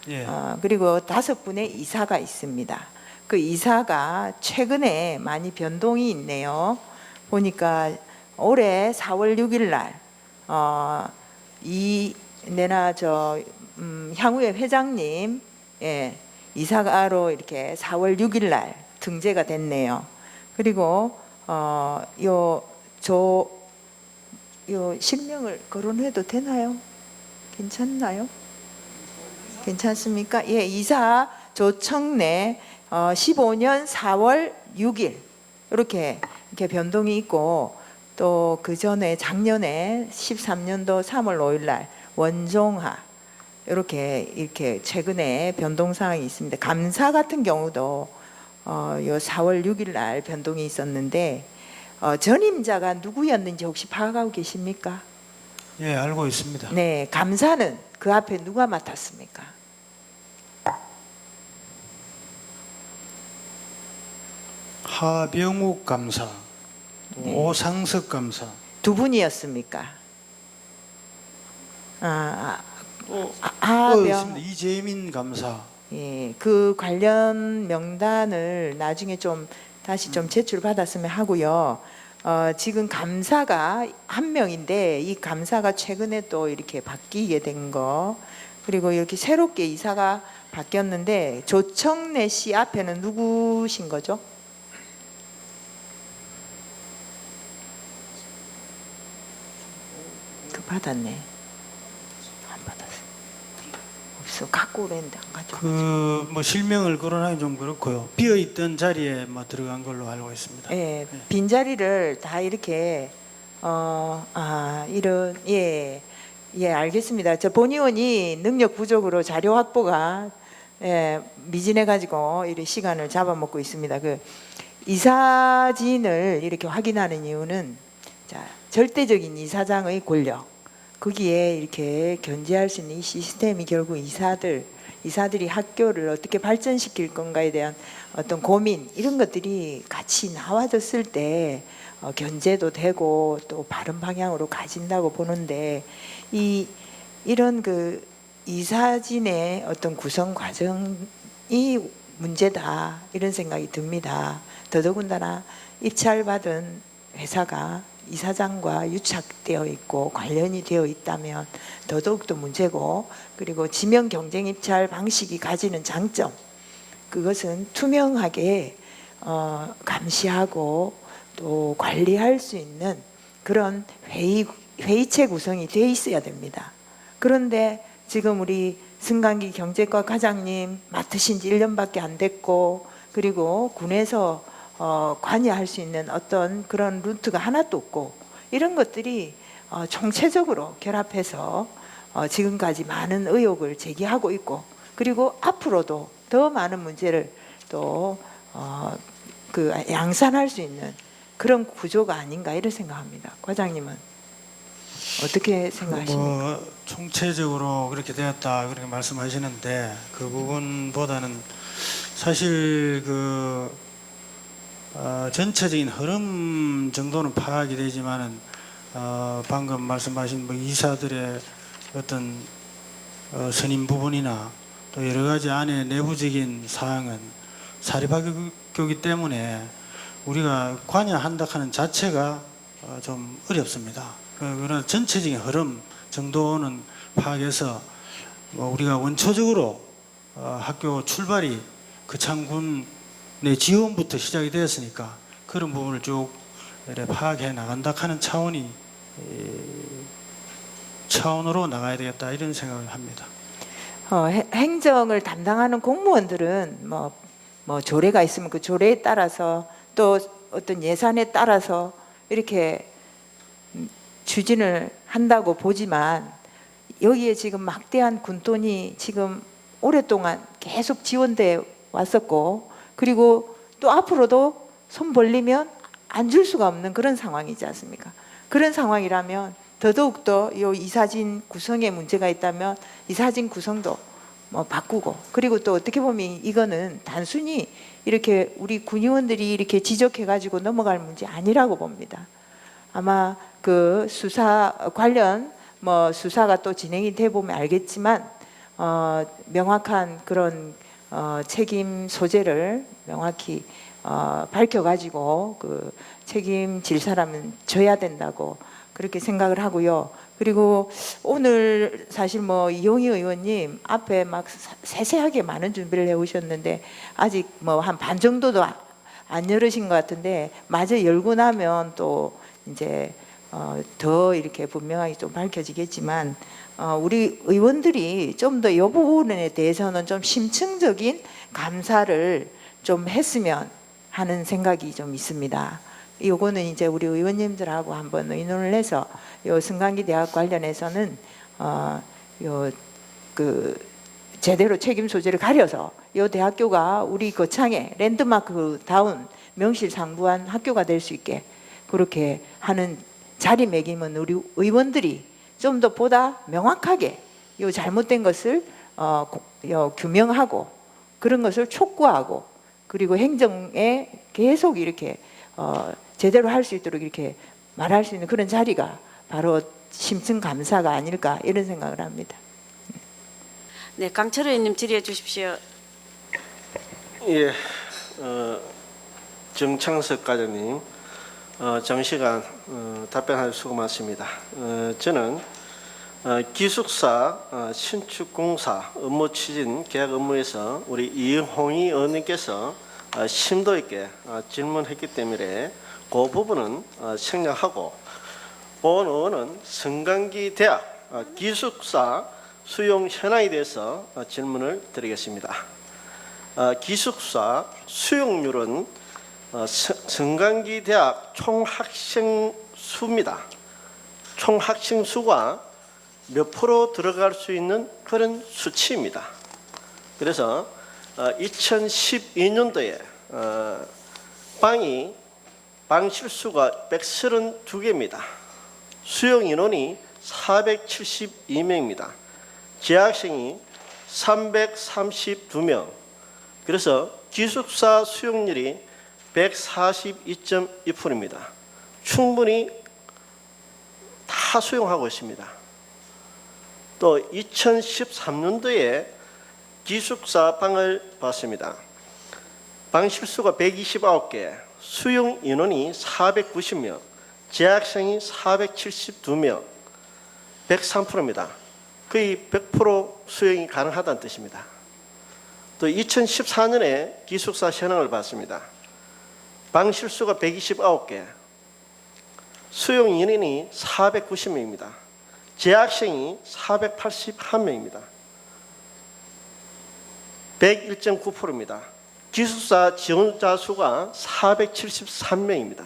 S3: 예.
S6: 그리고 5분의 이사가 있습니다. 그 이사가 최근에 많이 변동이 있네요. 보니까 올해 4월 6일 날 향후회 회장님 이사가로 이렇게 4월 6일 날 등재가 됐네요. 그리고 요 실명을 거론해도 되나요? 괜찮나요? 괜찮습니까? 예, 이사 조청래 15년 4월 6일 이렇게 변동이 있고 또 그 전에 작년에 13년도 3월 5일 날 원종하 이렇게 최근에 변동 사항이 있습니다. 감사 같은 경우도 요 4월 6일 날 변동이 있었는데 전임자가 누구였는지 혹시 파악하고 계십니까?
S3: 예, 알고 있습니다.
S6: 네, 감사는 그 앞에 누가 맡았습니까?
S3: 하병욱 감사, 또
S6: 네.
S3: 오상석 감사.
S6: 두 분이었습니까?
S3: 있습니다. 이재민 감사.
S6: 예, 그 관련 명단을 나중에 좀 다시 좀 제출받았으면 하고요. 지금 감사가 한 명인데 이 감사가 최근에 또 이렇게 바뀌게 된 거, 그리고 이렇게 새롭게 이사가 바뀌었는데 조청래 씨 앞에는 누구신 거죠? 그 받았네. 안 받았어. 없어. 갖고 오랬는데 안 가져.
S3: 실명을 거론하기 좀 그렇고요. 비어 있던 자리에 들어간 걸로 알고 있습니다.
S6: 예, 빈 자리를 다 이렇게 이런 알겠습니다. 저 본의원이 능력 부족으로 자료 확보가 미진해 가지고 이렇게 시간을 잡아먹고 있습니다. 그 이사진을 이렇게 확인하는 이유는 절대적인 이사장의 권력 거기에 이렇게 견제할 수 있는 이 시스템이 결국 이사들이 학교를 어떻게 발전시킬 건가에 대한 어떤 고민 이런 것들이 같이 나와졌을 때 견제도 되고 또 바른 방향으로 가진다고 보는데 이런 그 이사진의 어떤 구성 과정이 문제다 이런 생각이 듭니다. 더더군다나 입찰받은 회사가 이사장과 유착되어 있고 관련이 되어 있다면 더더욱더 문제고, 그리고 지명 경쟁 입찰 방식이 가지는 장점, 그것은 투명하게 감시하고 또 관리할 수 있는 그런 회의체 구성이 돼 있어야 됩니다. 그런데 지금 우리 승강기 경제과 과장님 맡으신 지 1년밖에 안 됐고 그리고 군에서 관여할 수 있는 어떤 그런 루트가 하나도 없고 이런 것들이 총체적으로 결합해서 지금까지 많은 의혹을 제기하고 있고 그리고 앞으로도 더 많은 문제를 또 그 양산할 수 있는 그런 구조가 아닌가 이런 생각합니다. 과장님은 어떻게 생각하십니까?
S3: 총체적으로 그렇게 되었다 그렇게 말씀하시는데 그 부분보다는 사실 전체적인 흐름 정도는 파악이 되지만은 방금 말씀하신 이사들의 어떤 선임 부분이나 또 여러 가지 안에 내부적인 사항은 사립학교이기 때문에 우리가 관여한다 하는 자체가 좀 어렵습니다. 그러나 전체적인 흐름 정도는 파악해서 우리가 원초적으로 학교 출발이 거창군의 지원부터 시작이 되었으니까 그런 부분을 쭉 파악해 나간다 하는 차원으로 나가야 되겠다 이런 생각을 합니다.
S6: 행정을 담당하는 공무원들은 뭐 조례가 있으면 그 조례에 따라서 또 어떤 예산에 따라서 이렇게 추진을 한다고 보지만 여기에 지금 막대한 군돈이 지금 오랫동안 계속 지원돼 왔었고 그리고 또 앞으로도 손 벌리면 안 줄 수가 없는 그런 상황이지 않습니까? 그런 상황이라면 더더욱더 이 이사진 구성에 문제가 있다면 이사진 구성도 바꾸고 그리고 또 어떻게 보면 이거는 단순히 이렇게 우리 군의원들이 이렇게 지적해가지고 넘어갈 문제 아니라고 봅니다. 아마 그 수사 관련 수사가 또 진행이 돼 보면 알겠지만 명확한 그런 책임 소재를 명확히 밝혀가지고 그 책임질 사람은 져야 된다고 그렇게 생각을 하고요. 그리고 오늘 사실 이용희 의원님 앞에 막 세세하게 많은 준비를 해오셨는데 아직 한 반 정도도 안 열으신 것 같은데 마저 열고 나면 또 이제 더 이렇게 분명하게 좀 밝혀지겠지만 우리 의원들이 좀 더 이 부분에 대해서는 좀 심층적인 감사를 좀 했으면 하는 생각이 좀 있습니다. 요거는 이제 우리 의원님들하고 한번 의논을 해서 요 승강기 대학 관련해서는 제대로 책임 소재를 가려서 요 대학교가 우리 거창에 랜드마크 다운 명실상부한 학교가 될 수 있게 그렇게 하는 자리매김은 우리 의원들이 좀 더 보다 명확하게 요 잘못된 것을 규명하고 그런 것을 촉구하고 그리고 행정에 계속 이렇게 제대로 할 수 있도록 이렇게 말할 수 있는 그런 자리가 바로 심층 감사가 아닐까 이런 생각을 합니다.
S1: 네, 강철 의원님 질의해 주십시오.
S7: 예, 정창석 과장님, 장시간 답변할 수고 많습니다. 저는 기숙사 신축공사 업무 추진 계약 업무에서 우리 이홍희 의원님께서 심도 있게 질문했기 때문에 그 부분은 생략하고 본 의원은 성강기 대학 기숙사 수용 현황에 대해서 질문을 드리겠습니다. 기숙사 수용률은 성강기 대학 총학생 수입니다. 총학생 수가 몇 프로 들어갈 수 있는 그런 수치입니다. 그래서 2012년도에 방 실수가 132개입니다. 수용 인원이 472명입니다. 재학생이 332명. 그래서 기숙사 수용률이 142.2%입니다. 충분히 다 수용하고 있습니다. 또 2013년도에 기숙사 방을 봤습니다. 방 실수가 129개, 수용 인원이 490명, 재학생이 472명, 103%입니다. 거의 100% 수용이 가능하다는 뜻입니다. 또 2014년에 기숙사 현황을 봤습니다. 방 실수가 129개, 수용 인원이 490명입니다. 재학생이 481명입니다. 101.9%입니다. 기숙사 지원자 수가 473명입니다.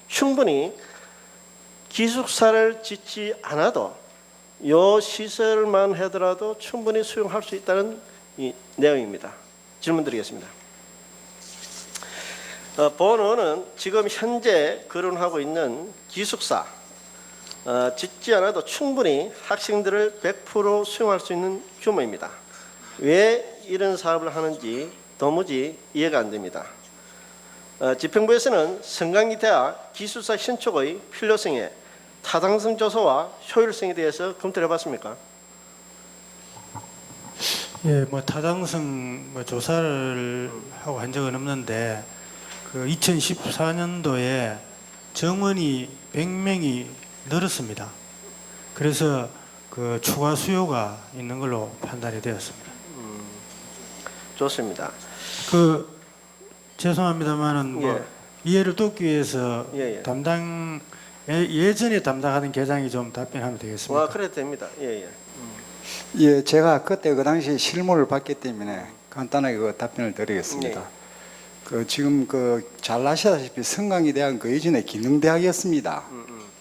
S7: 충분히 기숙사를 짓지 않아도 요 시설만 하더라도 충분히 수용할 수 있다는 이 내용입니다. 질문 드리겠습니다. 본원은 지금 현재 거론하고 있는 기숙사 짓지 않아도 충분히 학생들을 100% 수용할 수 있는 규모입니다. 왜 이런 사업을 하는지 도무지 이해가 안 됩니다. 집행부에서는 성강대학 기숙사 신축의 필요성에 타당성 조사와 효율성에 대해서 검토를 해봤습니까?
S3: 예, 뭐 타당성 뭐 조사를 하고 한 적은 없는데 그 2014년도에 정원이 100명이 늘었습니다. 그래서 그 추가 수요가 있는 걸로 판단이 되었습니다.
S7: 좋습니다.
S3: 그 죄송합니다만은 뭐
S7: 예.
S3: 이해를 돕기 위해서
S7: 예, 예.
S3: 예전에 담당하던 계장이 좀 답변하면 되겠습니까?
S7: 와, 그래도 됩니다. 예, 예.
S8: 예, 제가 그때 그 당시 실무를 봤기 때문에 간단하게 그 답변을 드리겠습니다.
S7: 네.
S8: 그 지금 그 잘 아시다시피 성강대학은 그 이전에 기능대학이었습니다.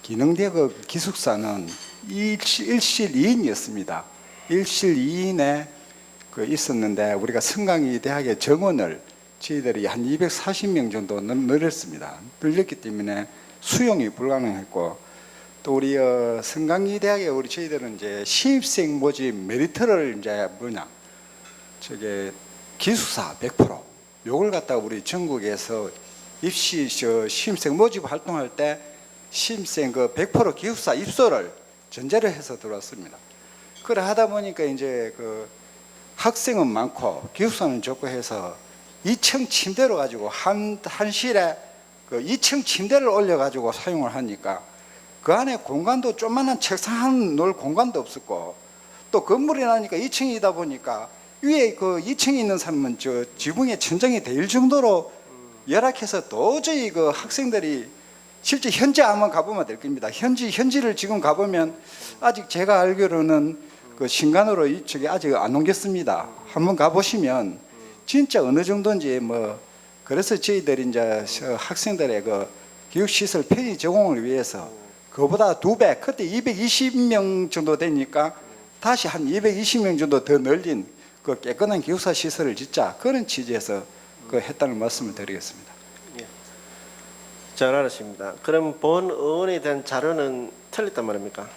S8: 기능대학 그 기숙사는 일실 2인이었습니다. 일실 2인에 그 있었는데 우리가 성강대학의 정원을 저희들이 한 240명 정도 늘렸습니다. 늘렸기 때문에 수용이 불가능했고 또 우리 성강대학에 우리 저희들은 이제 신입생 모집 메리트를 이제 저게 기숙사 100% 요걸 갖다가 우리 전국에서 입시 신입생 모집 활동할 때 신입생 그 100% 기숙사 입소를 전제를 해서 들어왔습니다. 그래 하다 보니까 이제 그 학생은 많고 기숙사는 적고 해서 2층 침대로 가지고 한 실에 그 2층 침대를 올려 가지고 사용을 하니까 그 안에 공간도 조그만한 책상 한 놓을 공간도 없었고 또 건물이 나니까 2층이다 보니까 위에 그 2층에 있는 사람은 저 지붕에 천정이 될 정도로 열악해서 도저히 그 학생들이 실제 현지 한번 가보면 될 겁니다. 현지를 지금 가보면 아직 제가 알기로는 그 신간으로 이쪽에 아직 안 옮겼습니다. 한번 가보시면 진짜 어느 정도인지 뭐 그래서 저희들이 이제 학생들의 그 교육시설 편의 제공을 위해서 그보다 2배, 그때 220명 정도 되니까 다시 한 220명 정도 더 늘린 그 깨끗한 기숙사 시설을 짓자 그런 취지에서 그 했다는 말씀을 드리겠습니다.
S7: 잘 알았습니다. 그럼 본 의원에 대한 자료는 틀렸단 말입니까?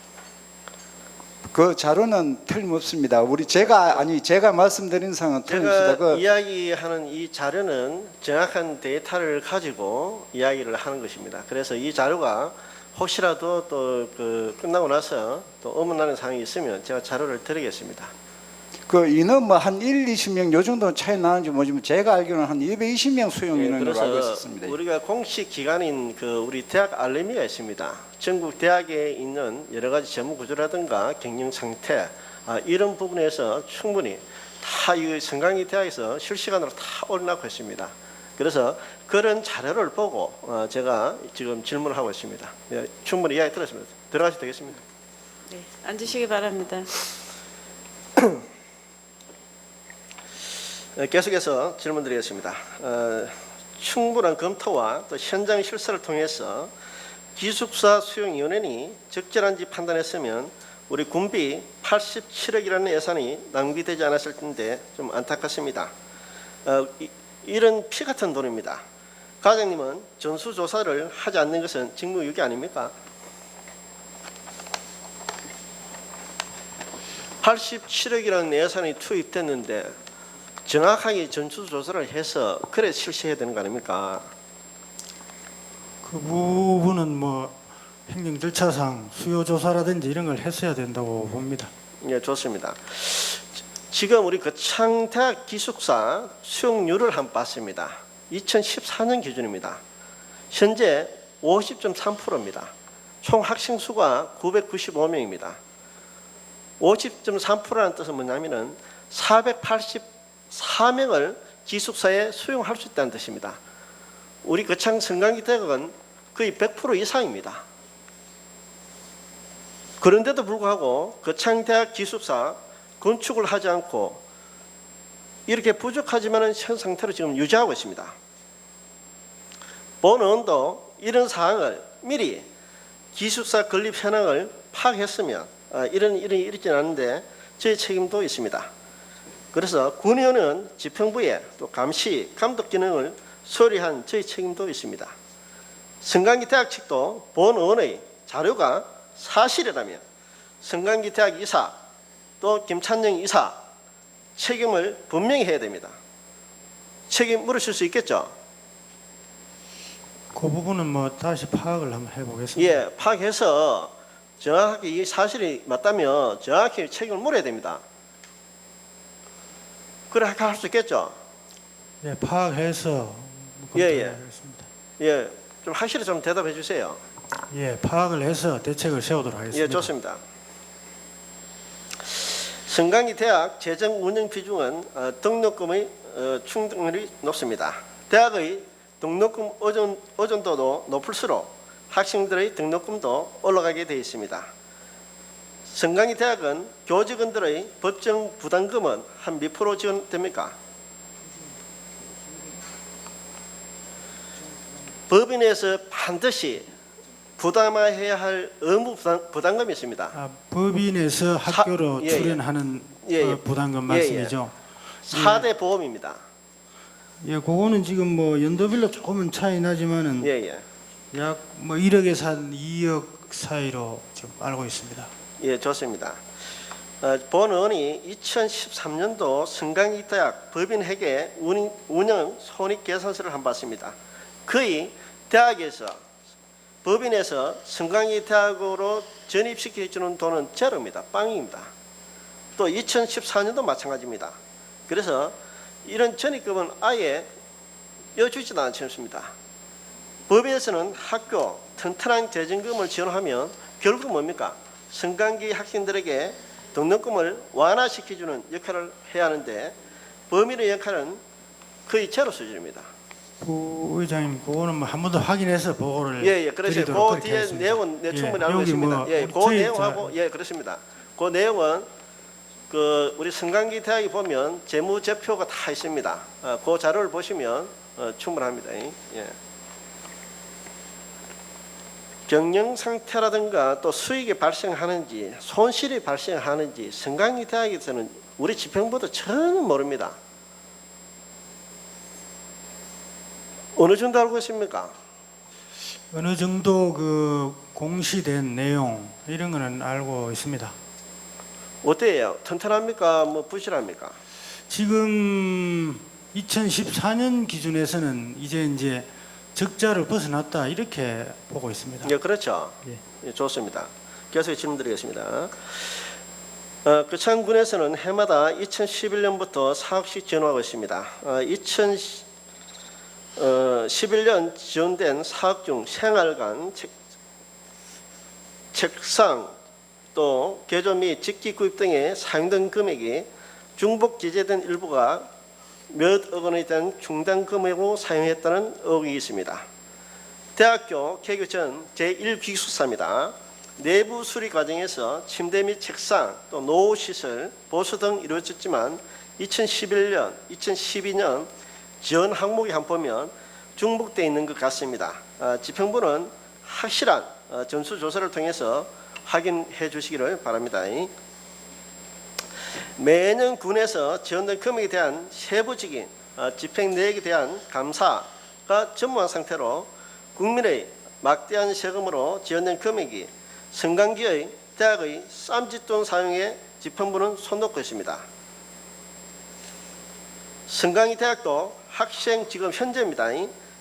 S8: 그 자료는 틀림없습니다. 제가 말씀드린 상은 틀립니다.
S7: 제가 이야기하는 이 자료는 정확한 데이터를 가지고 이야기를 하는 것입니다. 그래서 이 자료가 혹시라도 또 그 끝나고 나서 또 의문나는 사항이 있으면 제가 자료를 드리겠습니다.
S8: 그 인원 뭐 한 20명 요 정도 차이 나는지 모르지만 제가 알기로는 한 220명 수용 인원으로 알고 있었습니다.
S7: 그래서 우리가 공식 기관인 그 우리 대학 알림이가 있습니다. 전국 대학에 있는 여러 가지 재무 구조라든가 경영 상태 이런 부분에서 충분히 다 이 성강이 대학에서 실시간으로 다 올려놓고 있습니다. 그래서 그런 자료를 보고 제가 지금 질문을 하고 있습니다. 예, 충분히 이야기 들었습니다. 들어가셔도 되겠습니다.
S1: 네, 앉으시기 바랍니다.
S7: 계속해서 질문드리겠습니다. 충분한 검토와 또 현장 실사를 통해서 기숙사 수용위원회니 적절한지 판단했으면 우리 군비 87억이라는 예산이 낭비되지 않았을 텐데 좀 안타깝습니다. 이런 피 같은 돈입니다. 과장님은 전수조사를 하지 않는 것은 직무유기 아닙니까? 87억이라는 예산이 투입됐는데 정확하게 전수조사를 해서 그래 실시해야 되는 거 아닙니까?
S3: 그 부분은 뭐 행정 절차상 수요 조사라든지 이런 걸 했어야 된다고 봅니다.
S7: 예, 좋습니다. 지금 우리 거창대학 기숙사 수용률을 한번 봤습니다. 2014년 기준입니다. 현재 50.3%입니다. 총 학생 수가 995명입니다. 50.3%라는 뜻은 뭐냐면은 484명을 기숙사에 수용할 수 있다는 뜻입니다. 우리 거창 성강대학은 거의 100% 이상입니다. 그런데도 불구하고 거창대학 기숙사 건축을 하지 않고 이렇게 부족하지만은 현 상태로 지금 유지하고 있습니다. 본 의원도 이런 사항을 미리 기숙사 건립 현황을 파악했으면 이런 일이 일어나지 않는데 저희 책임도 있습니다. 그래서 군의원은 집행부에 또 감시, 감독 기능을 소홀히한 저희 책임도 있습니다. 성강기 대학 측도 본 의원의 자료가 사실이라면 성강기 대학 이사 또 김찬영 이사 책임을 분명히 해야 됩니다. 책임 물으실 수 있겠죠?
S3: 그 부분은 뭐 다시 파악을 한번 해보겠습니다.
S7: 예, 파악해서 정확하게 이 사실이 맞다면 정확히 책임을 물어야 됩니다. 그래 할 수 있겠죠?
S3: 예, 파악해서
S7: 예, 예.
S3: 검토하겠습니다.
S7: 예, 좀 확실히 좀 대답해 주세요.
S3: 예, 파악을 해서 대책을 세우도록 하겠습니다.
S7: 예, 좋습니다. 성강기 대학 재정 운영 비중은 등록금의 충당률이 높습니다. 대학의 등록금 의존도도 높을수록 학생들의 등록금도 올라가게 되어 있습니다. 성강기 대학은 교직원들의 법정 부담금은 한 몇 프로 지원됩니까? 법인에서 반드시 부담해야 할 의무 부담금이 있습니다.
S3: 법인에서 학교로
S7: 예, 예.
S3: 출연하는
S7: 예, 예.
S3: 부담금
S7: 예, 예.
S3: 말씀이죠.
S7: 4대 보험입니다.
S3: 예, 그거는 지금 뭐 연도별로 조금은 차이 나지만은
S7: 예, 예.
S3: 약 뭐 1억에서 한 2억 사이로 지금 알고 있습니다.
S7: 예, 좋습니다. 본 의원이 2013년도 성강기 대학 법인회계 운영 손익계산서를 한번 봤습니다. 거의 대학에서 법인에서 성강기 대학으로 전입시켜주는 돈은 제로입니다. 빵입니다. 또 2014년도 마찬가지입니다. 그래서 이런 전입금은 아예 여주지도 않습니다. 법인에서는 학교 튼튼한 재정금을 지원하면 결국 뭡니까? 성강기 학생들에게 등록금을 완화시켜주는 역할을 해야 하는데 법인의 역할은 거의 제로 수준입니다.
S3: 부의장님, 그거는 뭐 한 번 더 확인해서 보고를
S7: 예, 그래서
S3: 드리도록
S7: 그
S3: 그렇게
S7: 뒤에
S3: 하겠습니다.
S7: 내용은 충분히
S3: 예,
S7: 알고
S3: 여기
S7: 있습니다.
S3: 뭐
S7: 예, 그
S3: 저희
S7: 내용하고 예, 그렇습니다. 그 내용은 우리 성강기 대학에 보면 재무제표가 다 있습니다. 그 자료를 보시면 충분합니다. 예. 경영 상태라든가 또 수익이 발생하는지 손실이 발생하는지 성강기 대학에서는 우리 집행부도 전혀 모릅니다. 어느 정도 알고 있습니까?
S3: 어느 정도 그 공시된 내용 이런 거는 알고 있습니다.
S7: 어때요? 튼튼합니까? 뭐 부실합니까?
S3: 지금 2014년 기준에서는 이제 적자를 벗어났다 이렇게 보고 있습니다.
S7: 예, 그렇죠.
S3: 예.
S7: 예, 좋습니다. 계속 질문드리겠습니다. kö창군에서는 해마다 2011년부터 4억씩 지원하고 있습니다. 2011년 지원된 사업 중 생활관, 책상, 또 개조 및 직기 구입 등에 사용된 금액이 중복 기재된 일부가 몇 억 원에 대한 중단 금액으로 사용했다는 의혹이 있습니다. 대학교 개교 전 제1기숙사입니다. 내부 수리 과정에서 침대 및 책상, 또 노후 시설, 보수 등 이루어졌지만 2011년, 2012년 지원 항목에 한번 보면 중복되어 있는 것 같습니다. 집행부는 확실한 전수조사를 통해서 확인해 주시기를 바랍니다. 매년 군에서 지원된 금액에 대한 세부적인 집행 내역에 대한 감사가 전무한 상태로 국민의 막대한 세금으로 지원된 금액이 성강기의 대학의 쌈짓돈 사용에 집행부는 손 놓고 있습니다. 성강기 대학도 학생 지금 현재입니다.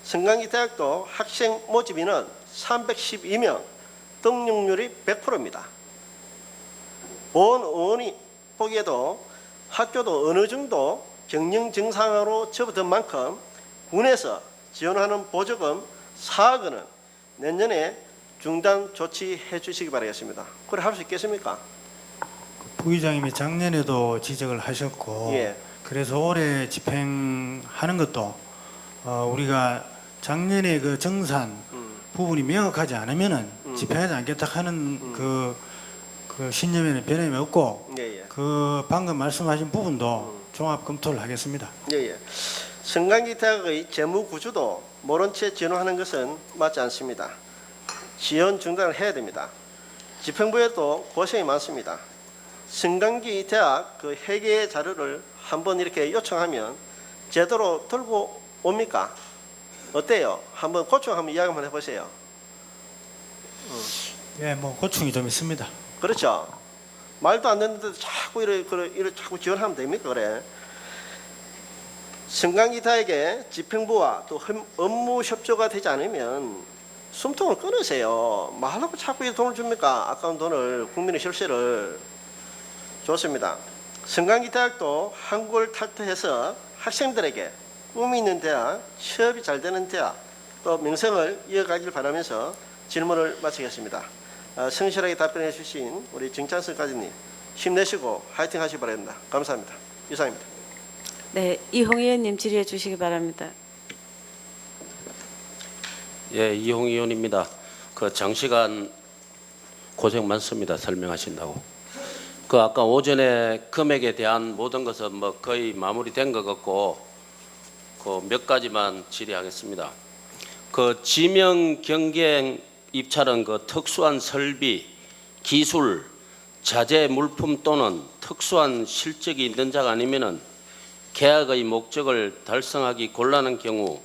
S7: 성강기 대학도 학생 모집 인원 312명, 등록률이 100%입니다. 본 의원이 보기에도 학교도 어느 정도 경영 정상화로 접어든 만큼 군에서 지원하는 보조금 4억 원은 내년에 중단 조치해 주시기 바라겠습니다. 그래 할 수 있겠습니까?
S3: 부의장님이 작년에도 지적을 하셨고
S7: 예.
S3: 그래서 올해 집행하는 것도 우리가 작년에 그 정산 부분이 명확하지 않으면은 집행하지 않겠다 하는 그 신념에는 변함이 없고
S7: 예, 예.
S3: 그 방금 말씀하신 부분도 종합 검토를 하겠습니다.
S7: 예. 성강기 대학의 재무 구조도 모른 채 진행하는 것은 맞지 않습니다. 지원 중단을 해야 됩니다. 집행부에도 고생이 많습니다. 성강기 대학 그 회계 자료를 한번 이렇게 요청하면 제대로 들고 옵니까? 어때요? 한번 고충 한번 이야기 한번 해보세요.
S3: 예, 뭐 고충이 좀 있습니다.
S7: 그렇죠. 말도 안 되는데 자꾸 이래 자꾸 지원하면 됩니까? 그래. 성강기 대학의 집행부와 또 업무 협조가 되지 않으면 숨통을 끊으세요. 말하고 자꾸 이 돈을 줍니까? 아까운 돈을, 국민의 혈세를. 좋습니다. 성강기 대학도 한국을 탈퇴해서 학생들에게 꿈이 있는 대학, 취업이 잘 되는 대학, 또 명성을 이어가길 바라면서 질문을 마치겠습니다. 성실하게 답변해 주신 우리 정찬석 과장님 힘내시고 화이팅 하시기 바랍니다. 감사합니다. 이상입니다.
S1: 네, 이홍 의원님 질의해 주시기 바랍니다.
S2: 예, 이홍 의원입니다. 그 장시간 고생 많습니다. 설명하신다고. 그 아까 오전에 금액에 대한 모든 것은 뭐 거의 마무리된 것 같고 그 몇 가지만 질의하겠습니다. 그 지명 경쟁 입찰은 그 특수한 설비, 기술, 자재 물품 또는 특수한 실적이 있는 자가 아니면은 계약의 목적을 달성하기 곤란한 경우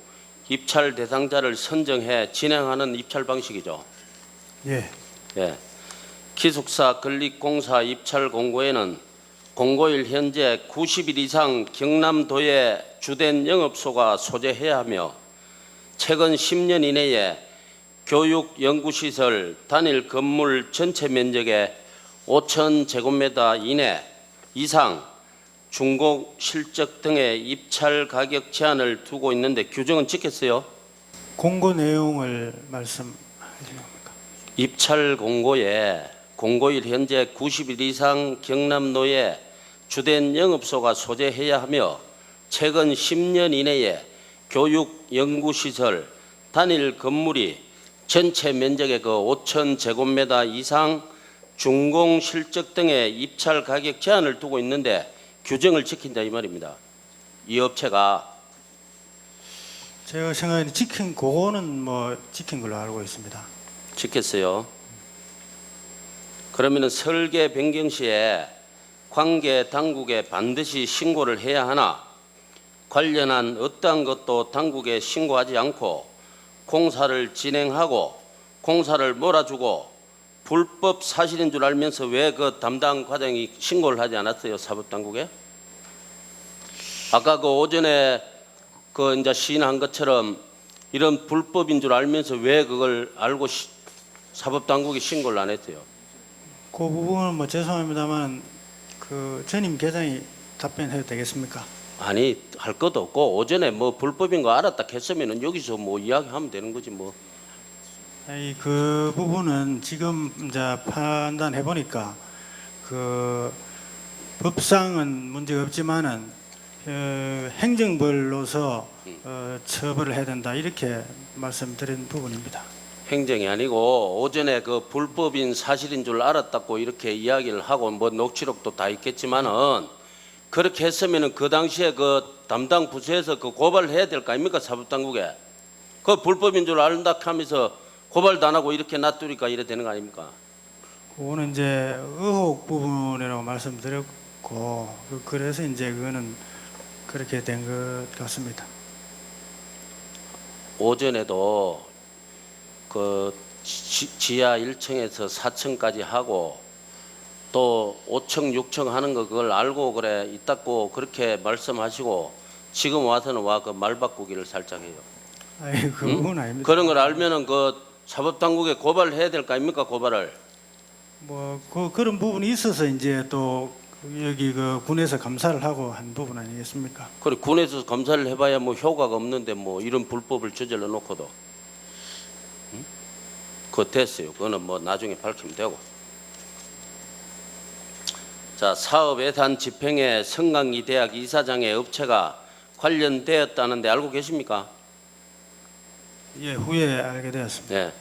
S2: 입찰 대상자를 선정해 진행하는 입찰 방식이죠.
S3: 예,
S2: 예. 기숙사 건립공사 입찰 공고에는 공고일 현재 90일 이상 경남도의 주된 영업소가 소재해야 하며 최근 10년 이내에 교육 연구시설 단일 건물 전체 면적의 5,000제곱미터 이내 이상 중공 실적 등의 입찰 가격 제한을 두고 있는데 규정은 지켰어요?
S3: 공고 내용을 말씀하시는 겁니까?
S2: 입찰 공고에 공고일 현재 90일 이상 경남도의 주된 영업소가 소재해야 하며 최근 10년 이내에 교육 연구시설 단일 건물이 전체 면적의 그 5,000제곱미터 이상 준공 실적 등의 입찰 가격 제한을 두고 있는데 규정을 지킨다 이 말입니다. 이 업체가
S3: 제가 생각에는 그거는 뭐 지킨 걸로 알고 있습니다.
S2: 지켰어요. 그러면은 설계 변경 시에 관계 당국에 반드시 신고를 해야 하나 관련한 어떠한 것도 당국에 신고하지 않고 공사를 진행하고 공사를 몰아주고 불법 사실인 줄 알면서 왜 그 담당 과장이 신고를 하지 않았어요? 사법당국에? 아까 그 오전에 그 이제 시인한 것처럼 이런 불법인 줄 알면서 왜 그걸 알고 사법당국이 신고를 안 했어요?
S3: 그 부분은 뭐 죄송합니다만 그 전임 계장이 답변해도 되겠습니까?
S2: 아니 할 것도 없고 오전에 뭐 불법인 거 알았다 했으면은 여기서 뭐 이야기하면 되는 거지 뭐.
S3: 아니, 그 부분은 지금 이제 판단해 보니까 그 법상은 문제가 없지만은 행정벌로서 처벌을 해야 된다 이렇게 말씀드린 부분입니다.
S2: 행정이 아니고 오전에 그 불법인 사실인 줄 알았다고 이렇게 이야기를 하고 뭐 녹취록도 다 있겠지만은 그렇게 했으면은 그 당시에 그 담당 부서에서 그 고발을 해야 될 거 아닙니까 사법당국에? 그 불법인 줄 안다 하면서 고발도 안 하고 이렇게 놔두니까 이래 되는 거 아닙니까?
S3: 그거는 이제 의혹 부분이라고 말씀드렸고 그래서 이제 그거는 그렇게 된 것 같습니다.
S2: 오전에도 그 지하 1층에서 4층까지 하고 또 5층, 6층 하는 거 그걸 알고 그래 있다고 그렇게 말씀하시고 지금 와서는 와 그 말 바꾸기를 살짝 해요.
S3: 아니 그건 아닙니다.
S2: 그런 걸 알면은 그 사법당국에 고발을 해야 될 거 아닙니까 고발을?
S3: 뭐 그런 부분이 있어서 이제 또 여기 그 군에서 감사를 하고 한 부분 아니겠습니까?
S2: 그래 군에서 검사를 해봐야 뭐 효과가 없는데 뭐 이런 불법을 저질러 놓고도 그거 됐어요. 그거는 뭐 나중에 밝히면 되고. 자, 사업 예산 집행에 성강기 대학 이사장의 업체가 관련되었다는데 알고 계십니까?
S3: 예, 후에 알게 되었습니다.
S2: 네.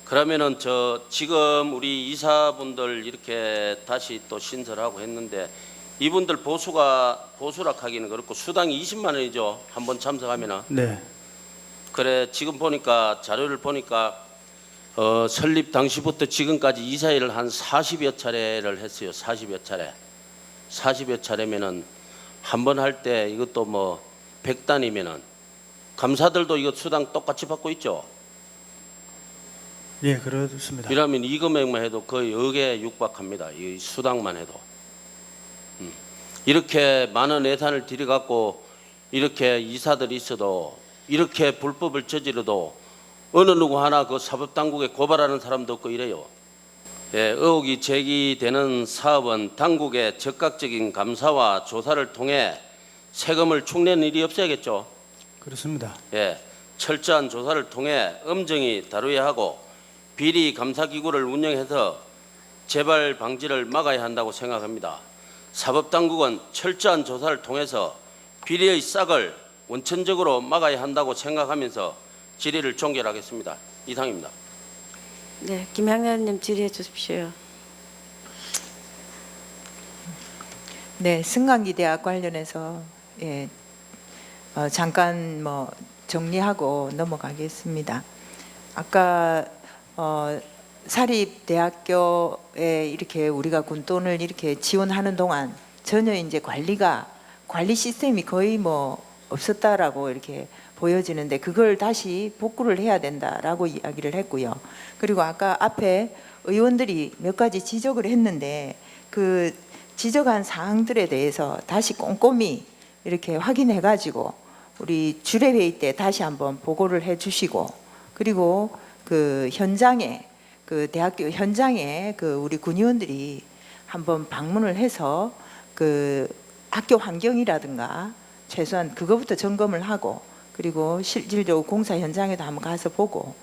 S2: 그러면은 저 지금 우리 이사분들 이렇게 다시 또 신설하고 했는데 이분들 보수락하기는 그렇고 수당이 20만 원이죠. 한 번 참석하면은.
S3: 네.
S2: 그래 지금 보니까 자료를 보니까 설립 당시부터 지금까지 이사회를 한 40여 차례를 했어요. 40여 차례. 40여 차례면은 한 번 할 때 이것도 뭐 100단이면은 감사들도 이거 수당 똑같이 받고 있죠.
S3: 예, 그렇습니다.
S2: 이러면 이 금액만 해도 거의 억에 육박합니다. 이 수당만 해도. 이렇게 많은 예산을 들여갖고 이렇게 이사들이 있어도 이렇게 불법을 저지르도 어느 누구 하나 그 사법당국에 고발하는 사람도 없고 이래요. 예, 의혹이 제기되는 사업은 당국의 적극적인 감사와 조사를 통해 세금을 축내는 일이 없어야겠죠.
S3: 그렇습니다.
S2: 예, 철저한 조사를 통해 엄정히 다루어야 하고 비리 감사기구를 운영해서 재발 방지를 막아야 한다고 생각합니다. 사법당국은 철저한 조사를 통해서 비리의 싹을 원천적으로 막아야 한다고 생각하면서 질의를 종결하겠습니다. 이상입니다.
S1: 네, 김향래 의원님 질의해 주십시오.
S6: 네, 승강기 대학 관련해서 잠깐 뭐 정리하고 넘어가겠습니다. 아까 사립대학교에 이렇게 우리가 군돈을 이렇게 지원하는 동안 전혀 이제 관리 시스템이 거의 뭐 없었다라고 이렇게 보여지는데 그걸 다시 복구를 해야 된다라고 이야기를 했고요. 그리고 아까 앞에 의원들이 몇 가지 지적을 했는데 그 지적한 사항들에 대해서 다시 꼼꼼히 이렇게 확인해 가지고 우리 주례회의 때 다시 한번 보고를 해 주시고 그리고 그 현장에 그 대학교 현장에 그 우리 군의원들이 한번 방문을 해서 그 학교 환경이라든가 최소한 그거부터 점검을 하고 그리고 실질적으로 공사 현장에도 한번 가서 보고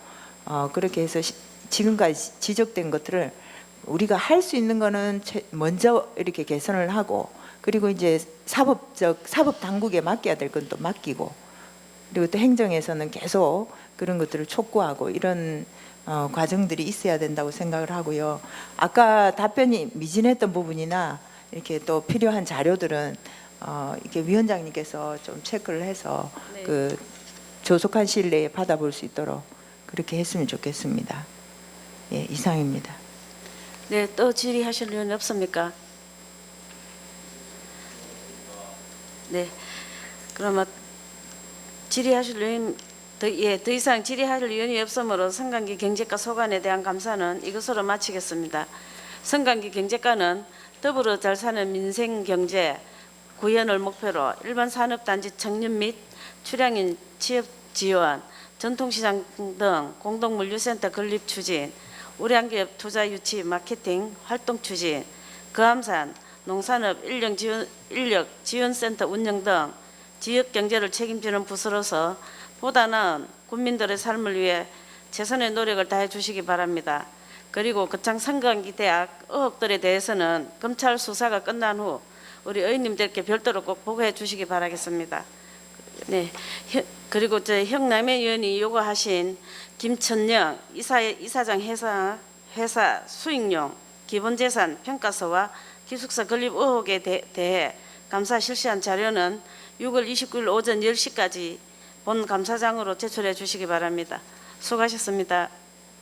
S6: 그렇게 해서 지금까지 지적된 것들을 우리가 할 수 있는 거는 먼저 이렇게 개선을 하고 그리고 이제 사법 당국에 맡겨야 될 건 또 맡기고 그리고 또 행정에서는 계속 그런 것들을 촉구하고 이런 과정들이 있어야 된다고 생각을 하고요. 아까 답변이 미진했던 부분이나 이렇게 또 필요한 자료들은 이렇게 위원장님께서 좀 체크를 해서
S1: 네.
S6: 그 조속한 시일 내에 받아볼 수 있도록 그렇게 했으면 좋겠습니다. 예, 이상입니다.
S1: 네, 또 질의하실 의원 없습니까? 네, 그러면 질의하실 의원 더 이상 질의할 의원이 없으므로 성강기 경제과 소관에 대한 감사는 이것으로 마치겠습니다. 성강기 경제과는 더불어 잘 사는 민생 경제 구현을 목표로 일반 산업단지 청년 및 출향인 취업 지원, 전통시장 등 공동물류센터 건립 추진, 우량기업 투자 유치 마케팅 활동 추진, 거암산 농산업 인력 지원센터 운영 등 지역 경제를 책임지는 부서로서 보다 나은 국민들의 삶을 위해 최선의 노력을 다해 주시기 바랍니다. 그리고 거창 성강기 대학 의혹들에 대해서는 검찰 수사가 끝난 후 우리 의원님들께 별도로 꼭 보고해 주시기 바라겠습니다. 네, 그리고 형남의 의원이 요구하신 김천영 이사장 회사 수익용 기본재산 평가서와 기숙사 건립 의혹에 대해 감사 실시한 자료는 6월 29일 오전 10시까지 본 감사장으로 제출해 주시기 바랍니다. 수고하셨습니다.